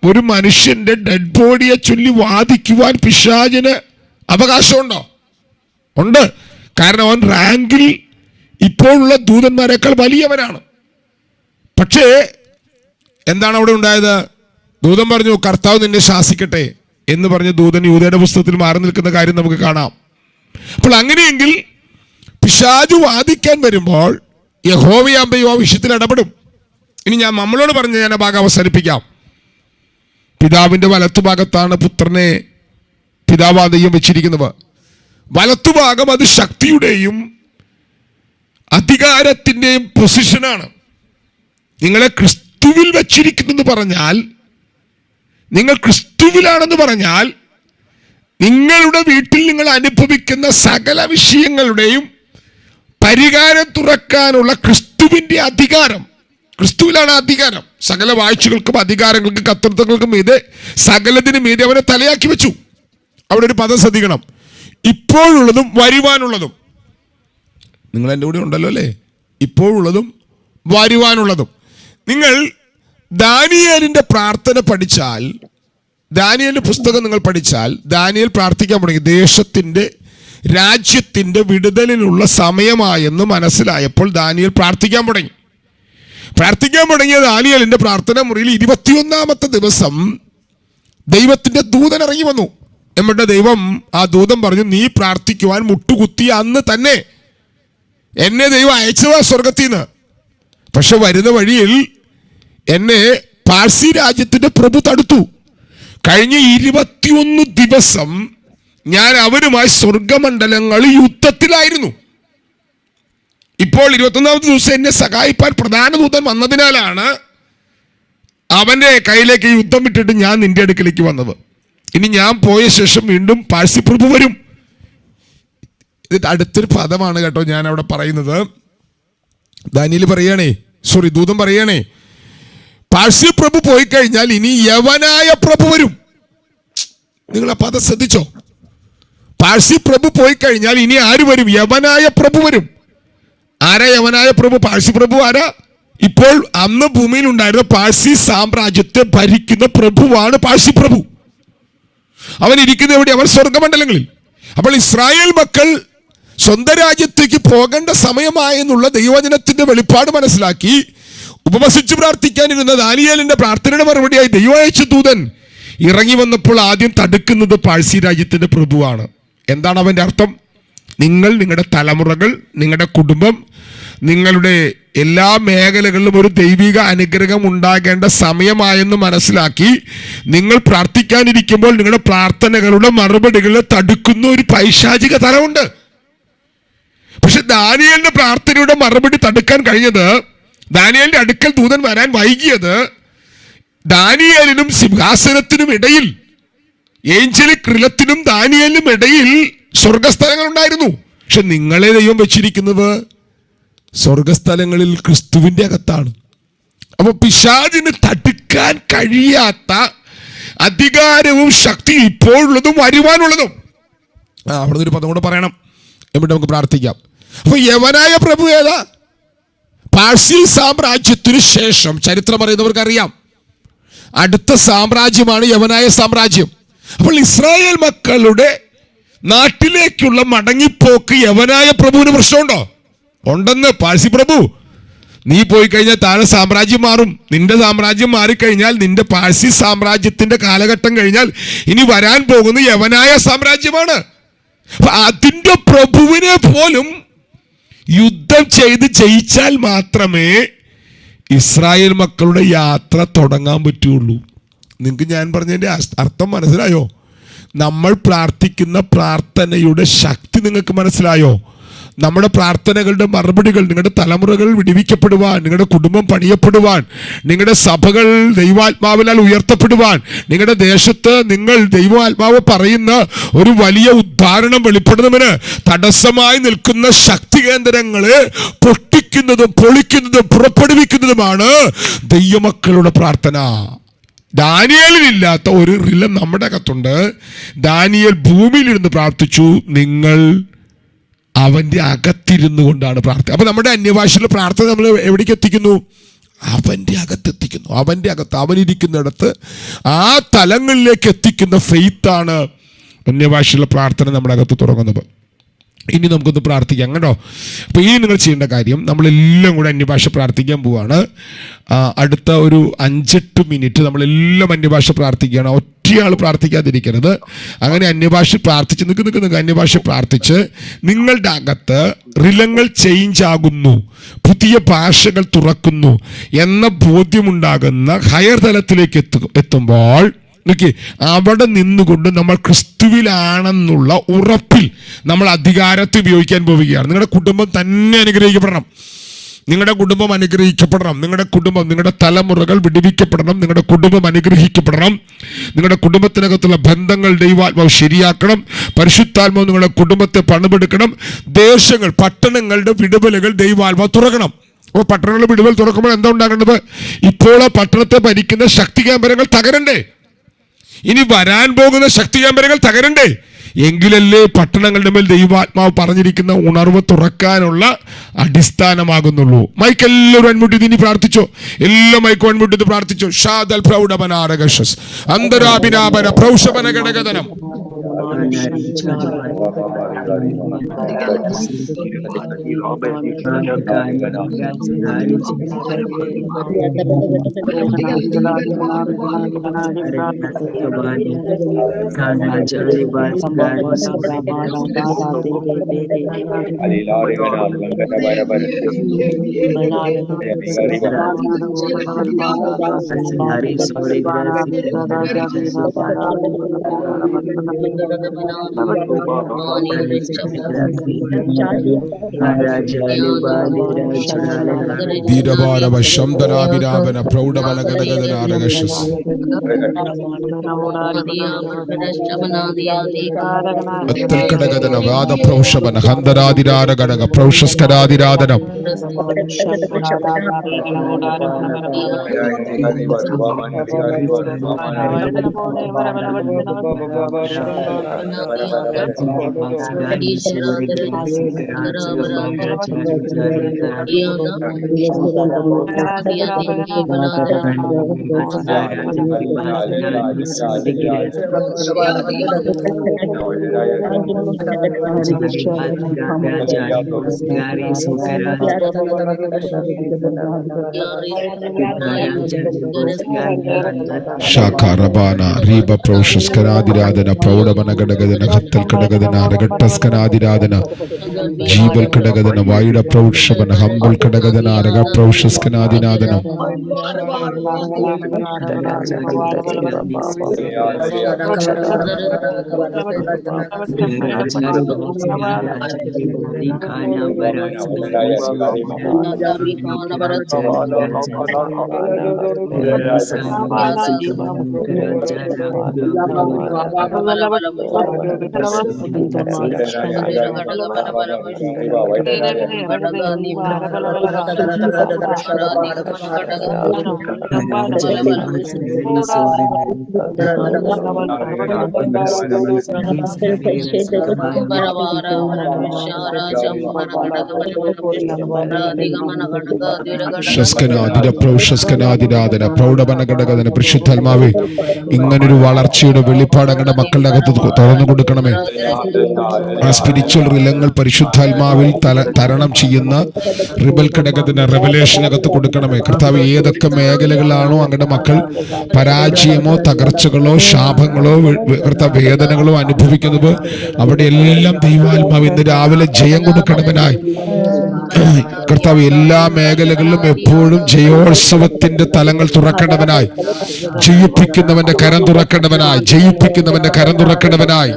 ഒരു മനുഷ്യന്റെ ഡെഡ് ബോഡിയെ ചൊല്ലി വാദിക്കുവാൻ പിശാചിന് അവകാശമുണ്ടോ? ഉണ്ട്. കാരണം അവൻ റാങ്കിൽ ഇപ്പോഴുള്ള ദൂതന്മാരെക്കാൾ വലിയവനാണ്. പക്ഷേ എന്താണ് അവിടെ ഉണ്ടായത്? ദൂതൻ പറഞ്ഞു, കർത്താവ് നിന്നെ ശാസിക്കട്ടെ എന്ന് പറഞ്ഞ് ദൂതൻ യൂദയുടെ പുസ്തകത്തിൽ മാറി നിൽക്കുന്ന കാര്യം നമുക്ക് കാണാം. അപ്പോൾ അങ്ങനെയെങ്കിൽ പിശാചു വാദിക്കാൻ വരുമ്പോൾ യഹോവയാകുമ്പോൾ ആ വിഷയത്തിൽ ഇടപെടും. ഇനി ഞാൻ നമ്മളോട് പറഞ്ഞ് ഞാൻ ആ ഭാഗം അവസാനിപ്പിക്കാം. പിതാവിൻ്റെ വലത്തുഭാഗത്താണ് പുത്രനെ പിതാവാദയും വെച്ചിരിക്കുന്നത്. വലത്തുഭാഗം അത് ശക്തിയുടെയും അധികാരത്തിൻ്റെയും പൊസിഷനാണ്. നിങ്ങളെ ക്രിസ്തുവിൽ വച്ചിരിക്കുന്നെന്ന് പറഞ്ഞാൽ, നിങ്ങൾ ക്രിസ്തുവിലാണെന്ന് പറഞ്ഞാൽ, നിങ്ങളുടെ വീട്ടിൽ നിങ്ങൾ അനുഭവിക്കുന്ന സകല വിഷയങ്ങളുടെയും പരിഹാരം തുറക്കാനുള്ള ക്രിസ്തുവിൻ്റെ അധികാരം, ക്രിസ്തുവിലാണ് അധികാരം. സകല വാഴ്ചകൾക്കും അധികാരങ്ങൾക്കും കർത്തൃത്വങ്ങൾക്കും മീതെ സകലത്തിനും മീതെ അവനെ തലയാക്കി വെച്ചു. അവിടെ ഒരു പദം ശ്രദ്ധിക്കണം, ഇപ്പോഴുള്ളതും വരുവാനുള്ളതും. നിങ്ങൾ എൻ്റെ കൂടെ ഉണ്ടല്ലോ അല്ലേ? ഇപ്പോഴുള്ളതും വരുവാനുള്ളതും. നിങ്ങൾ ദാനിയേലിൻ്റെ പ്രാർത്ഥന പഠിച്ചാൽ, ദാനിയേലിൻ്റെ പുസ്തകം നിങ്ങൾ പഠിച്ചാൽ, ദാനിയേൽ പ്രാർത്ഥിക്കാൻ തുടങ്ങി ദേശത്തിൻ്റെ രാജ്യത്തിൻ്റെ വിടുതലിനുള്ള സമയമായെന്ന് മനസ്സിലായപ്പോൾ ദാനിയേൽ പ്രാർത്ഥിക്കാൻ തുടങ്ങി. ദാനിയേലിൻ്റെ പ്രാർത്ഥന മുറിയിൽ 21-ാമത്തെ ദിവസം ദൈവത്തിൻ്റെ ദൂതൻ ഇറങ്ങി വന്നു. നമ്മുടെ ദൈവം, ആ ദൂതൻ പറഞ്ഞു, നീ പ്രാർത്ഥിക്കുവാൻ മുട്ടുകുത്തിയ അന്ന് തന്നെ എന്നെ ദൈവം അയച്ചതാ സ്വർഗത്തിൽ നിന്ന്. പക്ഷെ വരുന്ന വഴിയിൽ എന്നെ പാർസി രാജ്യത്തിന്റെ പ്രഭു തടുത്തു. കഴിഞ്ഞ 21 ദിവസം ഞാൻ അവരുമായി സ്വർഗമണ്ഡലങ്ങൾ യുദ്ധത്തിലായിരുന്നു. ഇപ്പോൾ 21-ാമത്തെ ദിവസം എന്നെ സഹായിപ്പാൻ പ്രധാന ദൂതൻ വന്നതിനാലാണ് അവന്റെ കയ്യിലേക്ക് യുദ്ധം വിട്ടിട്ട് ഞാൻ നിന്റെ അടുക്കലേക്ക് വന്നത്. ഇനി ഞാൻ പോയ ശേഷം വീണ്ടും പാർസി പ്രഭു വരും. ഇത് അടുത്തൊരു പദമാണ് കേട്ടോ ഞാൻ അവിടെ പറയുന്നത്. ദാനിയേൽ പറയണേ, ദൂതൻ പറയണേ, പാർസി പ്രഭു പോയി കഴിഞ്ഞാൽ ഇനി യവനായ പ്രഭു വരും. നിങ്ങൾ ആ പദം ശ്രദ്ധിച്ചോ? പാർസി പ്രഭു പോയി കഴിഞ്ഞാൽ ഇനി ആര് വരും? യവനായ പ്രഭു വരും. ആരാ യവനായ പ്രഭു? പാർസി പ്രഭു ആരാ? ഇപ്പോൾ അന്ന് ഭൂമിയിൽ ഉണ്ടായിരുന്ന പാർസി സാമ്രാജ്യത്തെ ഭരിക്കുന്ന പ്രഭുവാണ് പാർസി പ്രഭു. അവൻ ഇരിക്കുന്ന എവിടെ? അവൻ സ്വർഗമണ്ഡലങ്ങളിൽ. അപ്പോൾ ഇസ്രായേൽ മക്കൾ സ്വന്തം രാജ്യത്തേക്ക് പോകേണ്ട സമയമായെന്നുള്ള ദൈവവചനത്തിന്റെ വെളിപ്പാട് മനസ്സിലാക്കി ഉപവസിച്ച് പ്രാർത്ഥിക്കാനിരുന്ന ദാനിയേലിന്റെ പ്രാർത്ഥനയുടെ മറുപടിയായി ദൈവം അയച്ച ദൂതൻ ഇറങ്ങി വന്നപ്പോൾ ആദ്യം തടുക്കുന്നത് പാഴ്സി രാജ്യത്തിന്റെ പ്രഭുവാണ്. എന്താണ് അവന്റെ അർത്ഥം? നിങ്ങൾ, നിങ്ങളുടെ തലമുറകൾ, നിങ്ങളുടെ കുടുംബം, നിങ്ങളുടെ എല്ലാ മേഖലകളിലും ഒരു ദൈവിക അനുഗ്രഹം ഉണ്ടാകേണ്ട സമയമായെന്ന് മനസ്സിലാക്കി നിങ്ങൾ പ്രാർത്ഥിക്കാനിരിക്കുമ്പോൾ നിങ്ങളുടെ പ്രാർത്ഥനകളുടെ മറുപടികളെ തടുക്കുന്ന ഒരു പൈശാചിക തലമുണ്ട്. പക്ഷെ ദാനിയേലിന്റെ പ്രാർത്ഥനയുടെ മറുപടി തടുക്കാൻ കഴിഞ്ഞത്, ദാനിയേലിന്റെ അടുക്കൽ ദൂതൻ വരാൻ വൈകിയത്, ദാനിയേലിനും സിംഹാസനത്തിനും ഇടയിൽ, ഏഞ്ചലിക് കൃലത്തിനും ദാനിയേലിനും ഇടയിൽ സ്വർഗസ്ഥലങ്ങൾ ഉണ്ടായിരുന്നു. പക്ഷെ നിങ്ങളെ ദൈവം വെച്ചിരിക്കുന്നത് സ്വർഗസ്ഥലങ്ങളിൽ ക്രിസ്തുവിന്റെ അകത്താണ്. അപ്പൊ പിശാചിന് തടുക്കാൻ കഴിയാത്ത അധികാരവും ശക്തിയും ഇപ്പോഴുള്ളതും വരുവാനുള്ളതും. അവിടെ ഒരു പദം കൂടെ പറയണം, എന്നിട്ട് നമുക്ക് പ്രാർത്ഥിക്കാം. അപ്പൊ യവനായ പ്രഭു ഏതാ? പാർസി സാമ്രാജ്യത്തിനു ശേഷം ചരിത്രം അറിയുന്നവർക്ക് അറിയാം, അടുത്ത സാമ്രാജ്യമാണ് യവനായ സാമ്രാജ്യം. അപ്പോൾ ഇസ്രായേൽ മക്കളുടെ നാട്ടിലേക്കുള്ള മടങ്ങിപ്പോക്ക് യവനായ പ്രഭുവിന് പ്രശ്നമുണ്ടോ? ഉണ്ടെന്ന്. പാർസി പ്രഭു, നീ പോയി കഴിഞ്ഞാൽ താഴെ സാമ്രാജ്യം മാറും. നിന്റെ സാമ്രാജ്യം മാറിക്കഴിഞ്ഞാൽ, നിന്റെ പാർസി സാമ്രാജ്യത്തിന്റെ കാലഘട്ടം കഴിഞ്ഞാൽ ഇനി വരാൻ പോകുന്ന യവനായ സാമ്രാജ്യമാണ്. അതിന്റെ പ്രഭുവിനെ പോലും യുദ്ധം ചെയ്ത് ജയിച്ചാൽ മാത്രമേ ഇസ്രായേൽ മക്കളുടെ യാത്ര തുടങ്ങാൻ പറ്റുള്ളൂ. നിങ്ങൾക്ക് ഞാൻ പറഞ്ഞതിൻ്റെ അർത്ഥം മനസ്സിലായോ? നമ്മൾ പ്രാർത്ഥിക്കുന്ന പ്രാർത്ഥനയുടെ ശക്തി നിങ്ങൾക്ക് മനസ്സിലായോ? നമ്മുടെ പ്രാർത്ഥനകളുടെ മറുപടികൾ നിങ്ങളുടെ തലമുറകൾ വിടിവിക്കപ്പെടുവാൻ, നിങ്ങളുടെ കുടുംബം പണിയപ്പെടുവാൻ, നിങ്ങളുടെ സഭകൾ ദൈവാത്മാവിനാൽ ഉയർത്തപ്പെടുവാൻ, നിങ്ങളുടെ ദേശത്ത് നിങ്ങൾ ദൈവാത്മാവ് പറയുന്ന ഒരു വലിയ ഉദ്ധാരണം വെളിപ്പെടുന്നതിന് തടസ്സമായി നിൽക്കുന്ന ശക്തി കേന്ദ്രങ്ങളെ പൊട്ടിക്കുന്നതും പൊളിക്കുന്നതും പുറപ്പെടുവിക്കുന്നതുമാണ് ദൈവമക്കളുടെ പ്രാർത്ഥന. ദാനിയേലിനില്ലാത്ത ഒരു റിലം നമ്മുടെ അകത്തുണ്ട്. ദാനിയേൽ ഭൂമിയിലിരുന്ന് പ്രാർത്ഥിച്ചു, നിങ്ങൾ അവന്റെ അകത്തിരുന്നു കൊണ്ടാണ് പ്രാർത്ഥന. അപ്പൊ നമ്മുടെ അന്യഭാഷയിലെ പ്രാർത്ഥന നമ്മൾ എവിടേക്ക് എത്തിക്കുന്നു? അവൻ്റെ അകത്തെത്തിക്കുന്നു. അവൻ്റെ അകത്ത് അവനിരിക്കുന്നിടത്ത് ആ തലങ്ങളിലേക്ക് എത്തിക്കുന്ന ഫെയ്ത്താണ് അന്യഭാഷയുള്ള പ്രാർത്ഥന നമ്മുടെ അകത്ത് തുടങ്ങുന്നത്. ഇനി നമുക്കൊന്ന് പ്രാർത്ഥിക്കാം കേട്ടോ. അപ്പോൾ ഇനി നിങ്ങൾ ചെയ്യേണ്ട കാര്യം, നമ്മളെല്ലാം കൂടെ അന്യഭാഷ പ്രാർത്ഥിക്കാൻ പോവാണ്. അടുത്ത ഒരു 5-8 മിനിറ്റ് നമ്മളെല്ലാം അന്യഭാഷ പ്രാർത്ഥിക്കുകയാണ്. ഒറ്റയാൾ പ്രാർത്ഥിക്കാതിരിക്കരുത്. അങ്ങനെ അന്യഭാഷ പ്രാർത്ഥിച്ച് നിൽക്ക് അന്യഭാഷ പ്രാർത്ഥിച്ച് നിങ്ങളുടെ അകത്ത് റിലങ്ങൾ ചേഞ്ച് ആകുന്നു, പുതിയ ഭാഷകൾ തുറക്കുന്നു എന്ന ബോധ്യമുണ്ടാകുന്ന ഹയർ തലത്തിലേക്ക് എത്തുമ്പോൾ അവിടെ നിന്നുകൊണ്ട് നമ്മൾ ക്രിസ്തുവിലാണെന്നുള്ള ഉറപ്പിൽ നമ്മൾ അധികാരത്തെ ഉപയോഗിക്കാൻ പോവുകയാണ്. നിങ്ങളുടെ കുടുംബം തന്നെ അനുഗ്രഹിക്കപ്പെടണം. നിങ്ങളുടെ കുടുംബം അനുഗ്രഹിക്കപ്പെടണം. നിങ്ങളുടെ തലമുറകൾ വിടുവിക്കപ്പെടണം. നിങ്ങളുടെ കുടുംബം അനുഗ്രഹിക്കപ്പെടണം. നിങ്ങളുടെ കുടുംബത്തിനകത്തുള്ള ബന്ധങ്ങൾ ദൈവാത്മാവ് ശരിയാക്കണം. പരിശുദ്ധാത്മാവ് നിങ്ങളുടെ കുടുംബത്തെ പണിതെടുക്കണം. ദേശങ്ങൾ, പട്ടണങ്ങളുടെ വിടുതലുകൾ ദൈവാത്മാവ് തുറക്കണം. അപ്പോൾ പട്ടണങ്ങളുടെ വിടുതൽ തുറക്കുമ്പോൾ എന്താ ഉണ്ടാകേണ്ടത്? ഇപ്പോൾ ആ പട്ടണത്തെ ഭരിക്കുന്ന ശക്തി കേന്ദ്രങ്ങൾ തകരണ്ടേ? ഇനി വരാൻ പോകുന്ന ശക്തി കേന്ദ്രങ്ങൾ തകരണ്ടേ? എങ്കിലല്ലേ പട്ടണങ്ങളുടെ മേൽ ദൈവാത്മാവ് പറഞ്ഞിരിക്കുന്ന ഉണർവ് തുറക്കാനുള്ള അടിസ്ഥാനമാകുന്നുള്ളൂ. മൈക്ക് എല്ലാവരും അൺമ്യൂട്ട് ചെയ്ത് പ്രാർത്ഥിച്ചോ. എല്ലാ മൈക്കും അൺമ്യൂട്ട് ചെയ്ത് പ്രാർത്ഥിച്ചോ. ഷാദൽ പ്രൗഢമനാരകശസ് അന്തരാഭിനാപന പ്രൗഷപന ഘടകതനം ശംദനാഭിരാപന പ്രൗഢബലഗദഗദനാരകശസ് അത്തൽകടഗദന വാദപ്രൗഷവന ഹന്തരാതിരാരഗണക പ്രൗഷസ്കരാതിരാദനം ശാഖാരബാന റീബ പ്രൗഷസ്കരാതിരാദന പ്രൗഢമന ഘടകദന ഹത്തൽ ഘടകദന രഘട്ടസ്കനാതിരാദന ജീവൽ ഘടകദന വായുട പ്രൗഷവന ഹംബൽ ഘടകദന രഘ പ്രൗഷസ്കനാദിനാദനം പരിശുദ്ധാത്മാവേ, ഇങ്ങനൊരു വളർച്ചയുടെ വെളിപ്പാട് അങ്ങയുടെ മക്കളുടെ അകത്ത് തുറന്നു കൊടുക്കണമേ. ആ സ്പിരിച്വൽ റിലങ്ങൾ പരിശുദ്ധാത്മാവിൽ തരണം ചെയ്യുന്ന റിബൽ ഘടകത്തിന് റെവലേഷനകത്ത് കൊടുക്കണമേ. കർത്താവ്, ഏതൊക്കെ മേഖലകളാണോ അങ്ങയുടെ മക്കൾ പരാജയമോ തകർച്ചകളോ ശാപങ്ങളോ കർത്താവ് വേദനകളോ അനുഭവിക്കുന്നത്, അവിടെ എല്ലാം ദൈവാത്മാവ് ഇന്ന് രാവിലെ ജയം കൊടുക്കണമനായി. കർത്താവ്, എല്ലാ മേഖലകളിലും എപ്പോഴും ജയോത്സവത്തിന്റെ തലങ്ങൾ തുറക്കേണ്ടവനായി, ജയിപ്പിക്കുന്നവന്റെ കരം തുറക്കേണ്ടവനായി, ജയിപ്പിക്കുന്നവന്റെ കരം തുറക്കേണ്ടവനായി.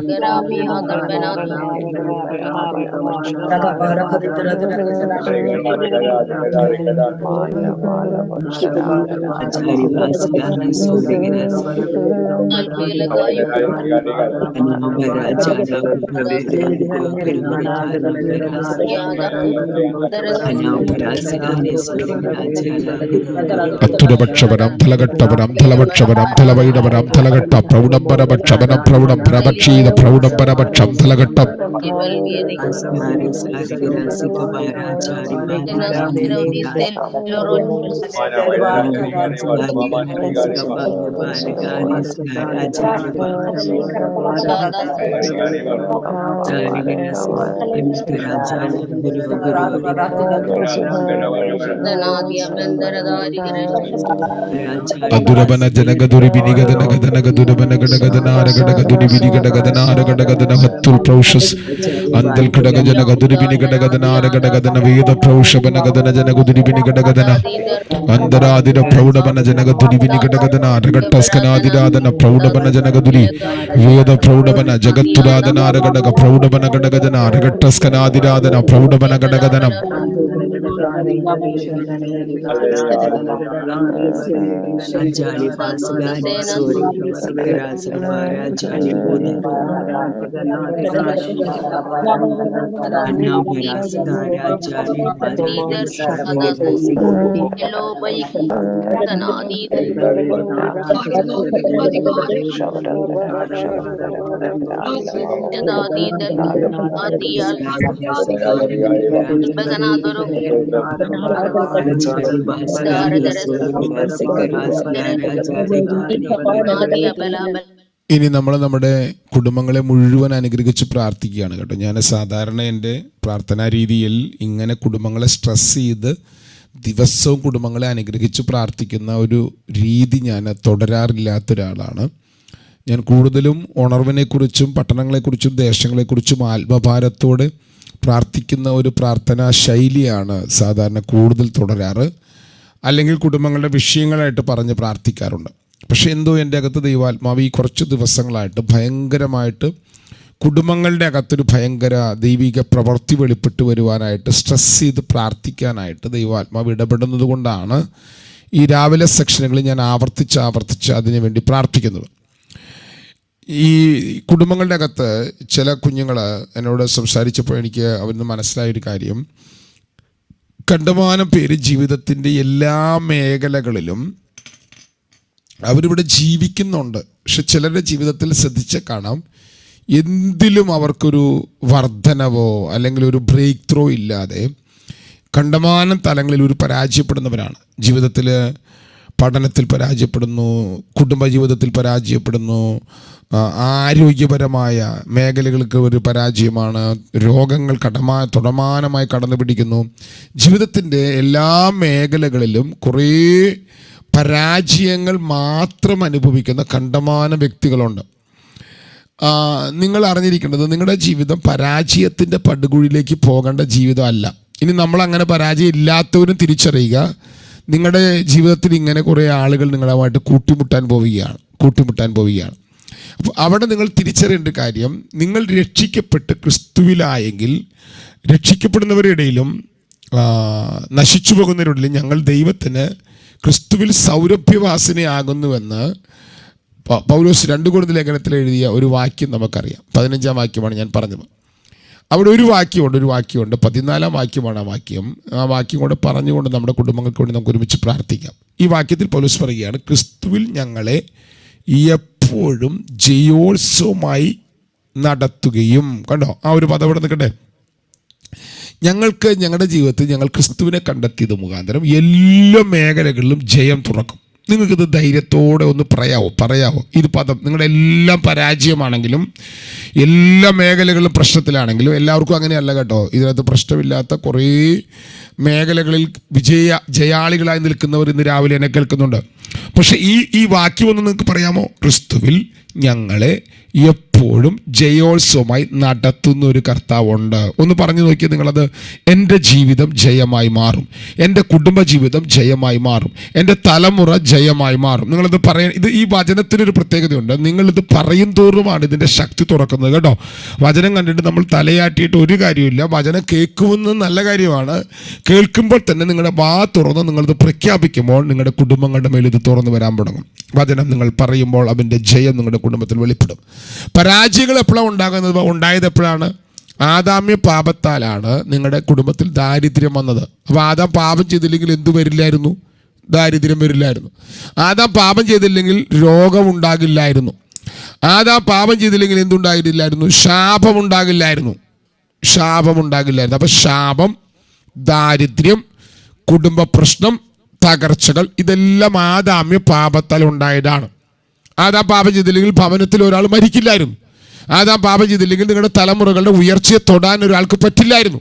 അത്തുരപക്ഷപരം തലകട്ടപരം തലപക്ഷപരം തലവൈടപരം തലകട്ട പ്രൗഢംബരപക്ഷപനം പ്രൗഢംബരപക്ഷീത പ്രൗഢംബരപക്ഷം തലകട്ടം അദുരബന ജനഗദുരി വിനിഗദനഗദനഗദുരബന ഗടഗദനാരഗടഗദുരി വിനിഗടഗദനാരഗടഗദന ഹത്തുൽ പ്രൗഷസ് അന്തൽ ഘടകജനഗദുരി വിനിഗടഗദനാരഗടഗദന വേദ പ്രൗഷബനഗദന ജനഗദുരി വിനിഗടഗദന അന്തരാദിന പ്രൗഢബന ജനഗദുരി വിനിഗടഗദനാരഗട്ടസ്കനാദിരാദന പ്രൗഢബന ജനഗദുരി വേദ പ്രൗഢബന ജഗത്തുരാദനാരഗടക പ്രൗഢബന ഗടഗദന അരഗട്ടസ്കനാദിരാദന പ്രൗഢബന ഗടഗദനം ഇനി നമ്മൾ നമ്മുടെ കുടുംബങ്ങളെ മുഴുവൻ അനുഗ്രഹിച്ച് പ്രാർത്ഥിക്കുകയാണ് കേട്ടോ. ഞാൻ സാധാരണ എൻ്റെ പ്രാർത്ഥനാ രീതിയിൽ ഇങ്ങനെ കുടുംബങ്ങളെ സ്ട്രെസ് ചെയ്ത് ദിവസവും കുടുംബങ്ങളെ അനുഗ്രഹിച്ച് പ്രാർത്ഥിക്കുന്ന ഒരു രീതി ഞാൻ തുടരാറില്ലാത്ത ഒരാളാണ്. ഞാൻ കൂടുതലും ഉണർവിനെക്കുറിച്ചും പട്ടണങ്ങളെക്കുറിച്ചും ദേശങ്ങളെക്കുറിച്ചും ആത്മഭാരത്തോടെ പ്രാർത്ഥിക്കുന്ന ഒരു പ്രാർത്ഥനാ ശൈലിയാണ് സാധാരണ കൂടുതൽ തുടരാറ്. അല്ലെങ്കിൽ കുടുംബങ്ങളുടെ വിഷയങ്ങളായിട്ട് പറഞ്ഞ് പ്രാർത്ഥിക്കാറുണ്ട്. പക്ഷേ എന്തോ എൻ്റെ അകത്ത് ദൈവാത്മാവ് ഈ കുറച്ച് ദിവസങ്ങളായിട്ട് ഭയങ്കരമായിട്ട് കുടുംബങ്ങളുടെ അകത്തൊരു ഭയങ്കര ദൈവിക പ്രവൃത്തി വെളിപ്പെട്ട് വരുവാനായിട്ട് സ്ട്രെസ് ചെയ്ത് പ്രാർത്ഥിക്കാനായിട്ട് ദൈവാത്മാവ് ഇടപെടുന്നത് കൊണ്ടാണ് ഈ രാവിലെ സെക്ഷനുകളിൽ ഞാൻ ആവർത്തിച്ച് അതിനു വേണ്ടി പ്രാർത്ഥിക്കുന്നത്. ഈ കുടുംബങ്ങളുടെ അകത്ത് ചില കുഞ്ഞുങ്ങൾ എന്നോട് സംസാരിച്ചപ്പോൾ എനിക്ക് അവരിന്ന് മനസ്സിലായൊരു കാര്യം, കണ്ടമാനം പേര് ജീവിതത്തിൻ്റെ എല്ലാ മേഖലകളിലും അവരിവിടെ ജീവിക്കുന്നുണ്ട്. പക്ഷെ ചിലരുടെ ജീവിതത്തിൽ ശ്രദ്ധിച്ച കാണാം, എന്തിലും അവർക്കൊരു വർധനവോ അല്ലെങ്കിൽ ഒരു ബ്രേക്ക് ത്രോ ഇല്ലാതെ കണ്ടമാനം തലങ്ങളിൽ ഒരു പരാജയപ്പെടുന്നവരാണ്. ജീവിതത്തിൽ പഠനത്തിൽ പരാജയപ്പെടുന്നു, കുടുംബജീവിതത്തിൽ പരാജയപ്പെടുന്നു, ആരോഗ്യപരമായ മേഖലകൾക്ക് ഒരു പരാജയമാണ്, രോഗങ്ങൾ തുടമാനമായി കടന്നു പിടിക്കുന്നു. ജീവിതത്തിൻ്റെ എല്ലാ മേഖലകളിലും കുറേ പരാജയങ്ങൾ മാത്രം അനുഭവിക്കുന്ന കണ്ടമാന വ്യക്തികളുണ്ട്. നിങ്ങൾ അറിഞ്ഞിരിക്കേണ്ടത്, നിങ്ങളുടെ ജീവിതം പരാജയത്തിൻ്റെ പടുകുഴിയിലേക്ക് പോകേണ്ട ജീവിതമല്ല. ഇനി നമ്മളങ്ങനെ പരാജയം ഇല്ലാത്തവരും തിരിച്ചറിയുക, നിങ്ങളുടെ ജീവിതത്തിൽ ഇങ്ങനെ കുറേ ആളുകൾ നിങ്ങളുമായിട്ട് കൂട്ടിമുട്ടാൻ പോവുകയാണ്. അപ്പോൾ അവിടെ നിങ്ങൾ തിരിച്ചറിയേണ്ട കാര്യം, നിങ്ങൾ രക്ഷിക്കപ്പെട്ട് ക്രിസ്തുവിലായെങ്കിൽ രക്ഷിക്കപ്പെടുന്നവരുടെ ഇടയിലും നശിച്ചു പോകുന്നവരുടെ ഇടയിലും ഞങ്ങൾ ദൈവത്തിന് ക്രിസ്തുവിൽ സൗരഭ്യവാസനയാകുന്നുവെന്ന് പൗലോസ് 2 കൊരിന്ത്യർ ലേഖനത്തിൽ എഴുതിയ ഒരു വാക്യം നമുക്കറിയാം. 15-ാം വാക്യമാണ് ഞാൻ പറഞ്ഞത്. അവിടെ ഒരു വാക്യമുണ്ട് 14-ാം വാക്യമാണ് ആ വാക്യം കൊണ്ട് പറഞ്ഞുകൊണ്ട് നമ്മുടെ കുടുംബങ്ങൾക്ക് വേണ്ടി നമുക്ക് ഒരുമിച്ച് പ്രാർത്ഥിക്കാം. ഈ വാക്യത്തിൽ പൗലോസ് പറയുകയാണ്, ക്രിസ്തുവിൽ ഞങ്ങളെ എപ്പോഴും ജയോത്സവമായി നടത്തുകയും. കണ്ടോ ആ ഒരു പദം ഇവിടെ നിൽക്കട്ടെ. ഞങ്ങളുടെ ജീവിതത്തിൽ ഞങ്ങൾ ക്രിസ്തുവിനെ കണ്ടെത്തിയത് മുഖാന്തരം എല്ലാ മേഖലകളിലും ജയം തുറക്കും. നിങ്ങൾക്കിത് ധൈര്യത്തോടെ ഒന്ന് പറയാവോ ഇത് പദം? നിങ്ങളുടെ എല്ലാം പരാജയമാണെങ്കിലും എല്ലാ മേഖലകളിലും പ്രശ്നത്തിലാണെങ്കിലും, എല്ലാവർക്കും അങ്ങനെയല്ല കേട്ടോ. ഇതിനകത്ത് പ്രശ്നമില്ലാത്ത കുറേ മേഖലകളിൽ ജയാളികളായി നിൽക്കുന്നവർ ഇന്ന് രാവിലെ എന്നെ കേൾക്കുന്നുണ്ട്. പക്ഷെ ഈ വാക്യം ഒന്ന് നിങ്ങൾക്ക് പറയാമോ? ക്രിസ്തുവിൽ ഞങ്ങളെ എപ്പോഴും ജയോത്സവമായി നടത്തുന്ന ഒരു കർത്താവുണ്ട്. ഒന്ന് പറഞ്ഞു നോക്കിയാൽ നിങ്ങളത്, എൻ്റെ ജീവിതം ജയമായി മാറും, എൻ്റെ കുടുംബജീവിതം ജയമായി മാറും, എൻ്റെ തലമുറ ജയമായി മാറും. നിങ്ങളത് ഈ വചനത്തിനൊരു പ്രത്യേകതയുണ്ട്. നിങ്ങളിത് പറയും തോറുമാണ് ഇതിൻ്റെ ശക്തി തുറക്കുന്നത് കേട്ടോ. വചനം കണ്ടിട്ട് നമ്മൾ തലയാട്ടിയിട്ട് ഒരു കാര്യമില്ല. വചനം കേൾക്കുമെന്ന് നല്ല കാര്യമാണ്. കേൾക്കുമ്പോൾ തന്നെ നിങ്ങളുടെ വാ തുറന്ന് നിങ്ങളിത് പ്രഖ്യാപിക്കുമ്പോൾ നിങ്ങളുടെ കുടുംബങ്ങളുടെ മേൽ ഇത് തുറന്നു വരാൻ തുടങ്ങും. വചനം നിങ്ങൾ പറയുമ്പോൾ അതിൻ്റെ ജയം നിങ്ങളുടെ കുടുംബത്തിൽ വെളിപ്പെടും. പരാജയങ്ങൾ എപ്പോഴാണ് ഉണ്ടായത് എപ്പോഴാണ്? ആദാമ്യ പാപത്താലാണ് നിങ്ങളുടെ കുടുംബത്തിൽ ദാരിദ്ര്യം വന്നത്. അപ്പോൾ ആദാം പാപം ചെയ്തില്ലെങ്കിൽ എന്തു വരില്ലായിരുന്നു? ദാരിദ്ര്യം വരില്ലായിരുന്നു. ആദാം പാപം ചെയ്തില്ലെങ്കിൽ രോഗം ഉണ്ടാകില്ലായിരുന്നു. ആദാം പാപം ചെയ്തില്ലെങ്കിൽ എന്തുണ്ടാകില്ലായിരുന്നു? ശാപമുണ്ടാകില്ലായിരുന്നു. അപ്പോൾ ശാപം, ദാരിദ്ര്യം, കുടുംബ പ്രശ്നം, തകർച്ചകൾ ഇതെല്ലാം ആദാമ്യ പാപത്താൽ ഉണ്ടായതാണ്. ആദാം പാപം ചെയ്തില്ലെങ്കിൽ ഭവനത്തിൽ ഒരാൾ മരിക്കില്ലായിരുന്നു. ആദാം പാപം ചെയ്തില്ലെങ്കിൽ നിങ്ങളുടെ തലമുറകളുടെ ഉയർച്ചയെ തൊടാൻ ഒരാൾക്ക് പറ്റില്ലായിരുന്നു.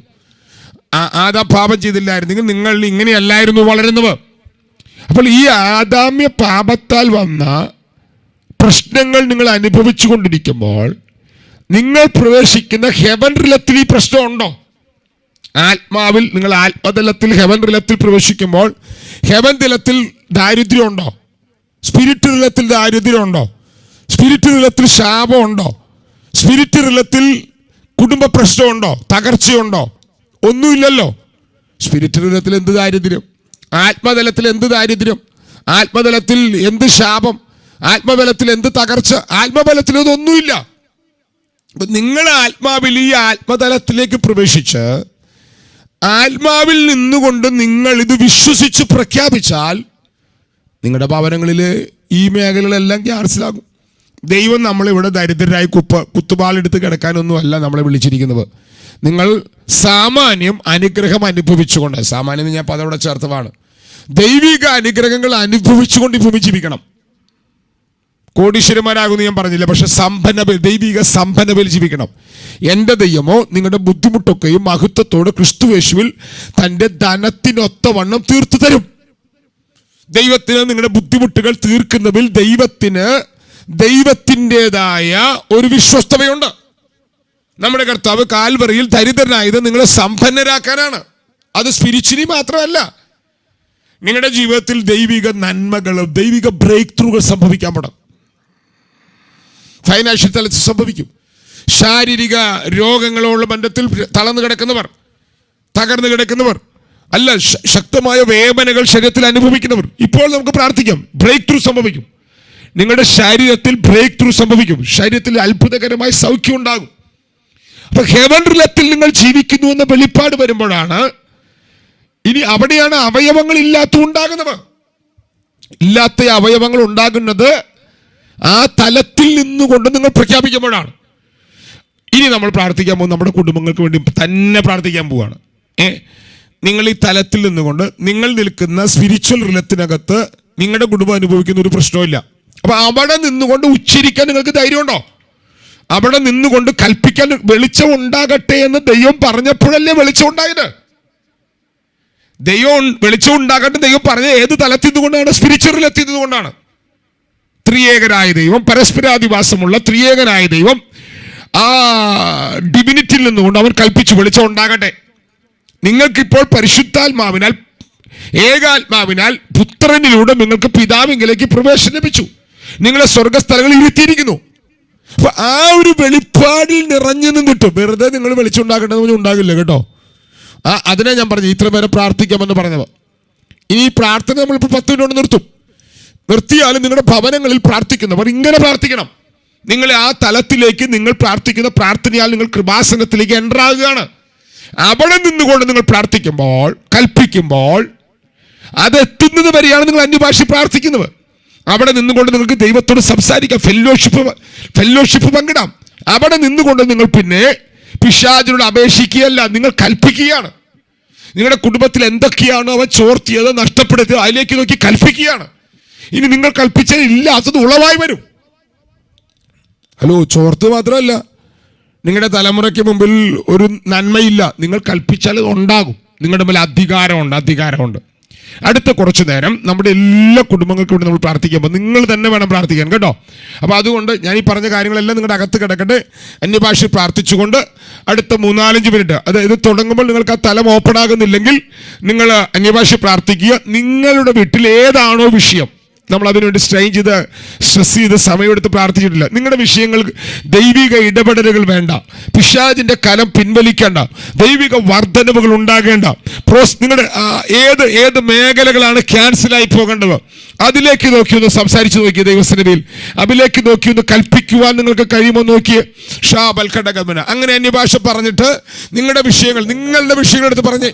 ആദാം പാപം ചെയ്തില്ലായിരുന്നെങ്കിൽ നിങ്ങൾ ഇങ്ങനെയല്ലായിരുന്നു വളരുന്നത്. അപ്പോൾ ഈ ആദാമ്യ പാപത്താൽ വന്ന പ്രശ്നങ്ങൾ നിങ്ങൾ അനുഭവിച്ചു കൊണ്ടിരിക്കുമ്പോൾ നിങ്ങൾ പ്രവേശിക്കുന്ന ഹെവൻ റിലത്തിൽ ഈ പ്രശ്നമുണ്ടോ? ആത്മാവിൽ നിങ്ങൾ ആത്മതലത്തിൽ ഹെവൻ റിലത്തിൽ പ്രവേശിക്കുമ്പോൾ ഹെവൻ തലത്തിൽ ദാരിദ്ര്യമുണ്ടോ? സ്പിരിറ്റ് റിലത്തിൽ ദാരിദ്ര്യമുണ്ടോ? സ്പിരിറ്റ് റിലത്തിൽ ശാപമുണ്ടോ? സ്പിരിറ്റ് റിലത്തിൽ കുടുംബ പ്രശ്നമുണ്ടോ? തകർച്ചയുണ്ടോ? ഒന്നുമില്ലല്ലോ. സ്പിരിറ്റ് റിലത്തിൽ എന്ത് ദാരിദ്ര്യം? ആത്മതലത്തിൽ എന്ത് ദാരിദ്ര്യം? ആത്മതലത്തിൽ എന്ത് ശാപം? ആത്മബലത്തിൽ എന്ത് തകർച്ച? ആത്മബലത്തിൽ ഇതൊന്നുമില്ല. നിങ്ങൾ ആത്മാവിൽ ഈ ആത്മതലത്തിലേക്ക് പ്രവേശിച്ച് ആത്മാവിൽ നിന്നുകൊണ്ട് നിങ്ങൾ ഇത് വിശ്വസിച്ച് പ്രഖ്യാപിച്ചാൽ നിങ്ങളുടെ ഭവനങ്ങളിൽ ഈ മേഖലകളെല്ലാം ക്യാൻസലാകും. ദൈവം നമ്മളിവിടെ ദരിദ്രരായി കുത്തുപാലെടുത്ത് കിടക്കാനൊന്നുമല്ല നമ്മളെ വിളിച്ചിരിക്കുന്നത്. നിങ്ങൾ സാമാന്യം അനുഗ്രഹം അനുഭവിച്ചുകൊണ്ട്, സാമാന്യം ഞാൻ പദവിടെ ചേർത്തതാണ്, ദൈവിക അനുഗ്രഹങ്ങൾ അനുഭവിച്ചുകൊണ്ട് ഭൂമി ജീവിക്കണം. കോടീശ്വരന്മാരാകുമെന്ന് ഞാൻ പറഞ്ഞില്ല, പക്ഷെ ദൈവിക സമ്പന്നതയിൽ ജീവിക്കണം. എൻ്റെ ദൈവമോ നിങ്ങളുടെ ബുദ്ധിമുട്ടൊക്കെയും മഹത്വത്തോടെ ക്രിസ്തുയേശുവിൽ തൻ്റെ ധനത്തിനൊത്തവണ്ണം തീർത്തു തരും. ദൈവത്തിന് നിങ്ങളുടെ ബുദ്ധിമുട്ടുകൾ തീർക്കുന്നതിൽ ദൈവത്തിൻ്റെതായ ഒരു വിശ്വസ്തതയുണ്ട്. നമ്മുടെ കർത്താവ് കാൽവറിയിൽ ദരിദ്രനായത് നിങ്ങളെ സമ്പന്നരാക്കാനാണ്. അത് സ്പിരിച്വലി മാത്രമല്ല, നിങ്ങളുടെ ജീവിതത്തിൽ ദൈവിക നന്മകളും ദൈവിക ബ്രേക്ക് ത്രൂകൾ സംഭവിക്കാൻ തുടങ്ങും. ഫൈനാൻഷ്യൽ തലത്തിൽ സംഭവിക്കും. ശാരീരിക രോഗങ്ങളുള്ള ബന്ധത്തിൽ തളർന്നു കിടക്കുന്നവർ, തകർന്നു കിടക്കുന്നവർ, അല്ല ശക്തമായ വേദനകൾ ശരീരത്തിൽ അനുഭവിക്കുന്നവർ, ഇപ്പോൾ നമുക്ക് പ്രാർത്ഥിക്കാം, ബ്രേക്ക് ത്രൂ സംഭവിക്കും. നിങ്ങളുടെ ശരീരത്തിൽ ബ്രേക്ക് ത്രൂ സംഭവിക്കും. ശരീരത്തിൽ അത്ഭുതകരമായ സൗഖ്യം ഉണ്ടാകും. അപ്പൊ ഹെവൻ റിലത്തിൽ നിങ്ങൾ ജീവിക്കുന്നു എന്ന വെളിപ്പാട് വരുമ്പോഴാണ് ഇനി അവിടെയാണ് അവയവങ്ങൾ ഉണ്ടാകുന്നത്. ഇല്ലാത്ത അവയവങ്ങൾ ഉണ്ടാകുന്നത് ആ തലത്തിൽ നിന്നുകൊണ്ട് നിങ്ങൾ പ്രഖ്യാപിക്കുമ്പോഴാണ്. ഇനി നമ്മൾ പ്രാർത്ഥിക്കാൻ പോകും, നമ്മുടെ കുടുംബങ്ങൾക്ക് വേണ്ടി തന്നെ പ്രാർത്ഥിക്കാൻ പോവുകയാണ്. നിങ്ങൾ ഈ തലത്തിൽ നിന്നുകൊണ്ട് നിങ്ങൾ നിൽക്കുന്ന സ്പിരിച്വൽ റിലത്തിനകത്ത് നിങ്ങളുടെ കുടുംബം അനുഭവിക്കുന്ന ഒരു പ്രശ്നമില്ല. അപ്പൊ അവിടെ നിന്നുകൊണ്ട് ഉച്ചരിക്കാൻ നിങ്ങൾക്ക് ധൈര്യമുണ്ടോ? അവിടെ നിന്നുകൊണ്ട് കൽപ്പിക്കാൻ വെളിച്ചം ഉണ്ടാകട്ടെ എന്ന് ദൈവം പറഞ്ഞപ്പോഴല്ലേ വെളിച്ചം ഉണ്ടായത്? വെളിച്ചം ഉണ്ടാകട്ടെ ദൈവം പറഞ്ഞ ഏത് തലത്തിൽ നിന്നുകൊണ്ടാണ്? സ്പിരിച്വൽ റിലത്തിൽ നിന്നുകൊണ്ടാണ്. ത്രിയേകനായ ദൈവം, പരസ്പരാധിവാസമുള്ള ത്രിയേകനായ ദൈവം ആ ഡിവിനിറ്റിയിൽ നിന്നുകൊണ്ട് അവൻ കൽപ്പിച്ചു വെളിച്ചം ഉണ്ടാകട്ടെ. നിങ്ങൾക്കിപ്പോൾ പരിശുദ്ധാത്മാവിനാൽ, ഏകാത്മാവിനാൽ പുത്രനിലൂടെ നിങ്ങൾക്ക് പിതാവിങ്കിലേക്ക് പ്രവേശനം ലഭിച്ചു. നിങ്ങളെ സ്വർഗസ്ഥലങ്ങളിൽ ഇരുത്തിയിരിക്കുന്നു. അപ്പൊ ആ ഒരു വെളിപ്പാടിൽ നിറഞ്ഞു നിന്നിട്ട് വെറുതെ നിങ്ങൾ വെളിച്ചുണ്ടാകേണ്ടതെന്ന് ഉണ്ടാകില്ല കേട്ടോ. അതിനെ ഞാൻ പറഞ്ഞു ഇത്ര പേരെ പ്രാർത്ഥിക്കാമെന്ന് പറഞ്ഞത്. ഇനി ഈ പ്രാർത്ഥന നമ്മളിപ്പോൾ 10 മിനിറ്റ് കൊണ്ട് നിർത്തിയാലും നിങ്ങളുടെ ഭവനങ്ങളിൽ പ്രാർത്ഥിക്കുന്നവർ ഇങ്ങനെ പ്രാർത്ഥിക്കണം. നിങ്ങളെ ആ തലത്തിലേക്ക് നിങ്ങൾ പ്രാർത്ഥിക്കുന്ന പ്രാർത്ഥനയാൽ നിങ്ങൾ കൃപാസനത്തിലേക്ക് എൻ്റർ ആകുകയാണ്. അവിടെ നിന്നുകൊണ്ട് നിങ്ങൾ പ്രാർത്ഥിക്കുമ്പോൾ, കൽപ്പിക്കുമ്പോൾ അതെത്തുന്നത് വരെയാണ് നിങ്ങൾ അന്യഭാഷ പ്രാർത്ഥിക്കുന്നത്. അവിടെ നിന്നുകൊണ്ട് നിങ്ങൾക്ക് ദൈവത്തോട് സംസാരിക്കാം, ഫെല്ലോഷിപ്പ് പങ്കിടാം. അവിടെ നിന്നുകൊണ്ട് നിങ്ങൾ പിന്നെ പിശാചിനോട് അപേക്ഷിക്കുകയല്ല, നിങ്ങൾ കൽപ്പിക്കുകയാണ്. നിങ്ങളുടെ കുടുംബത്തിൽ എന്തൊക്കെയാണോ അവൻ ചോർത്തിയത്, നഷ്ടപ്പെടുത്തിയത്, അതിലേക്ക് നോക്കി കൽപ്പിക്കുകയാണ്. ഇനി നിങ്ങൾ കൽപ്പിച്ചാൽ ഇല്ലാത്തത് ഉളവായി വരും. ഹലോ, ചോർത്ത് മാത്രമല്ല, നിങ്ങളുടെ തലമുറയ്ക്ക് മുമ്പിൽ ഒരു നന്മയില്ല. നിങ്ങൾ കൽപ്പിച്ചാൽ അത് ഉണ്ടാകും. നിങ്ങളുടെ മുമ്പിൽ അധികാരമുണ്ട്. അടുത്ത കുറച്ചു നേരം നമ്മുടെ എല്ലാ കുടുംബങ്ങൾക്കും വേണ്ടി നമ്മൾ പ്രാർത്ഥിക്കുമ്പോൾ നിങ്ങൾ തന്നെ വേണം പ്രാർത്ഥിക്കാൻ കേട്ടോ. അപ്പോൾ അതുകൊണ്ട് ഞാൻ ഈ പറഞ്ഞ കാര്യങ്ങളെല്ലാം നിങ്ങളുടെ അകത്ത് കിടക്കട്ടെ. അന്യഭാഷയിൽ പ്രാർത്ഥിച്ചുകൊണ്ട് അടുത്ത 3-4 മിനിറ്റ്, അതായത് തുടങ്ങുമ്പോൾ നിങ്ങൾക്ക് ആ തലം ഓപ്പൺ ആകുന്നില്ലെങ്കിൽ നിങ്ങൾ അന്യഭാഷ പ്രാർത്ഥിക്കുക. നിങ്ങളുടെ വീട്ടിൽ ഏതാണോ വിഷയം, നമ്മൾ അതിനുവേണ്ടി സ്ട്രെയിൻ ചെയ്ത് സ്ട്രെസ് ചെയ്ത് സമയമെടുത്ത് പ്രാർത്ഥിച്ചിട്ടില്ല. നിങ്ങളുടെ വിഷയങ്ങൾ ദൈവിക ഇടപെടലുകൾ വേണ്ട, പിശാചിന്റെ കലം പിൻവലിക്കേണ്ട, ദൈവിക വർധനവുകൾ ഉണ്ടാകേണ്ട. നിങ്ങളുടെ ഏത് മേഖലകളാണ് ക്യാൻസലായി പോകേണ്ടത് അതിലേക്ക് നോക്കി ഒന്ന് സംസാരിച്ചു നോക്കിയേ. ദൈവസന്നിധിയിൽ അതിലേക്ക് നോക്കി ഒന്ന് കൽപ്പിക്കുവാൻ നിങ്ങൾക്ക് കഴിയുമോ നോക്കിയേ. ഷാബൽഘടകമന അങ്ങനെ അന്യഭാഷ പറഞ്ഞിട്ട് നിങ്ങളുടെ വിഷയങ്ങൾ എടുത്ത് പറഞ്ഞേ.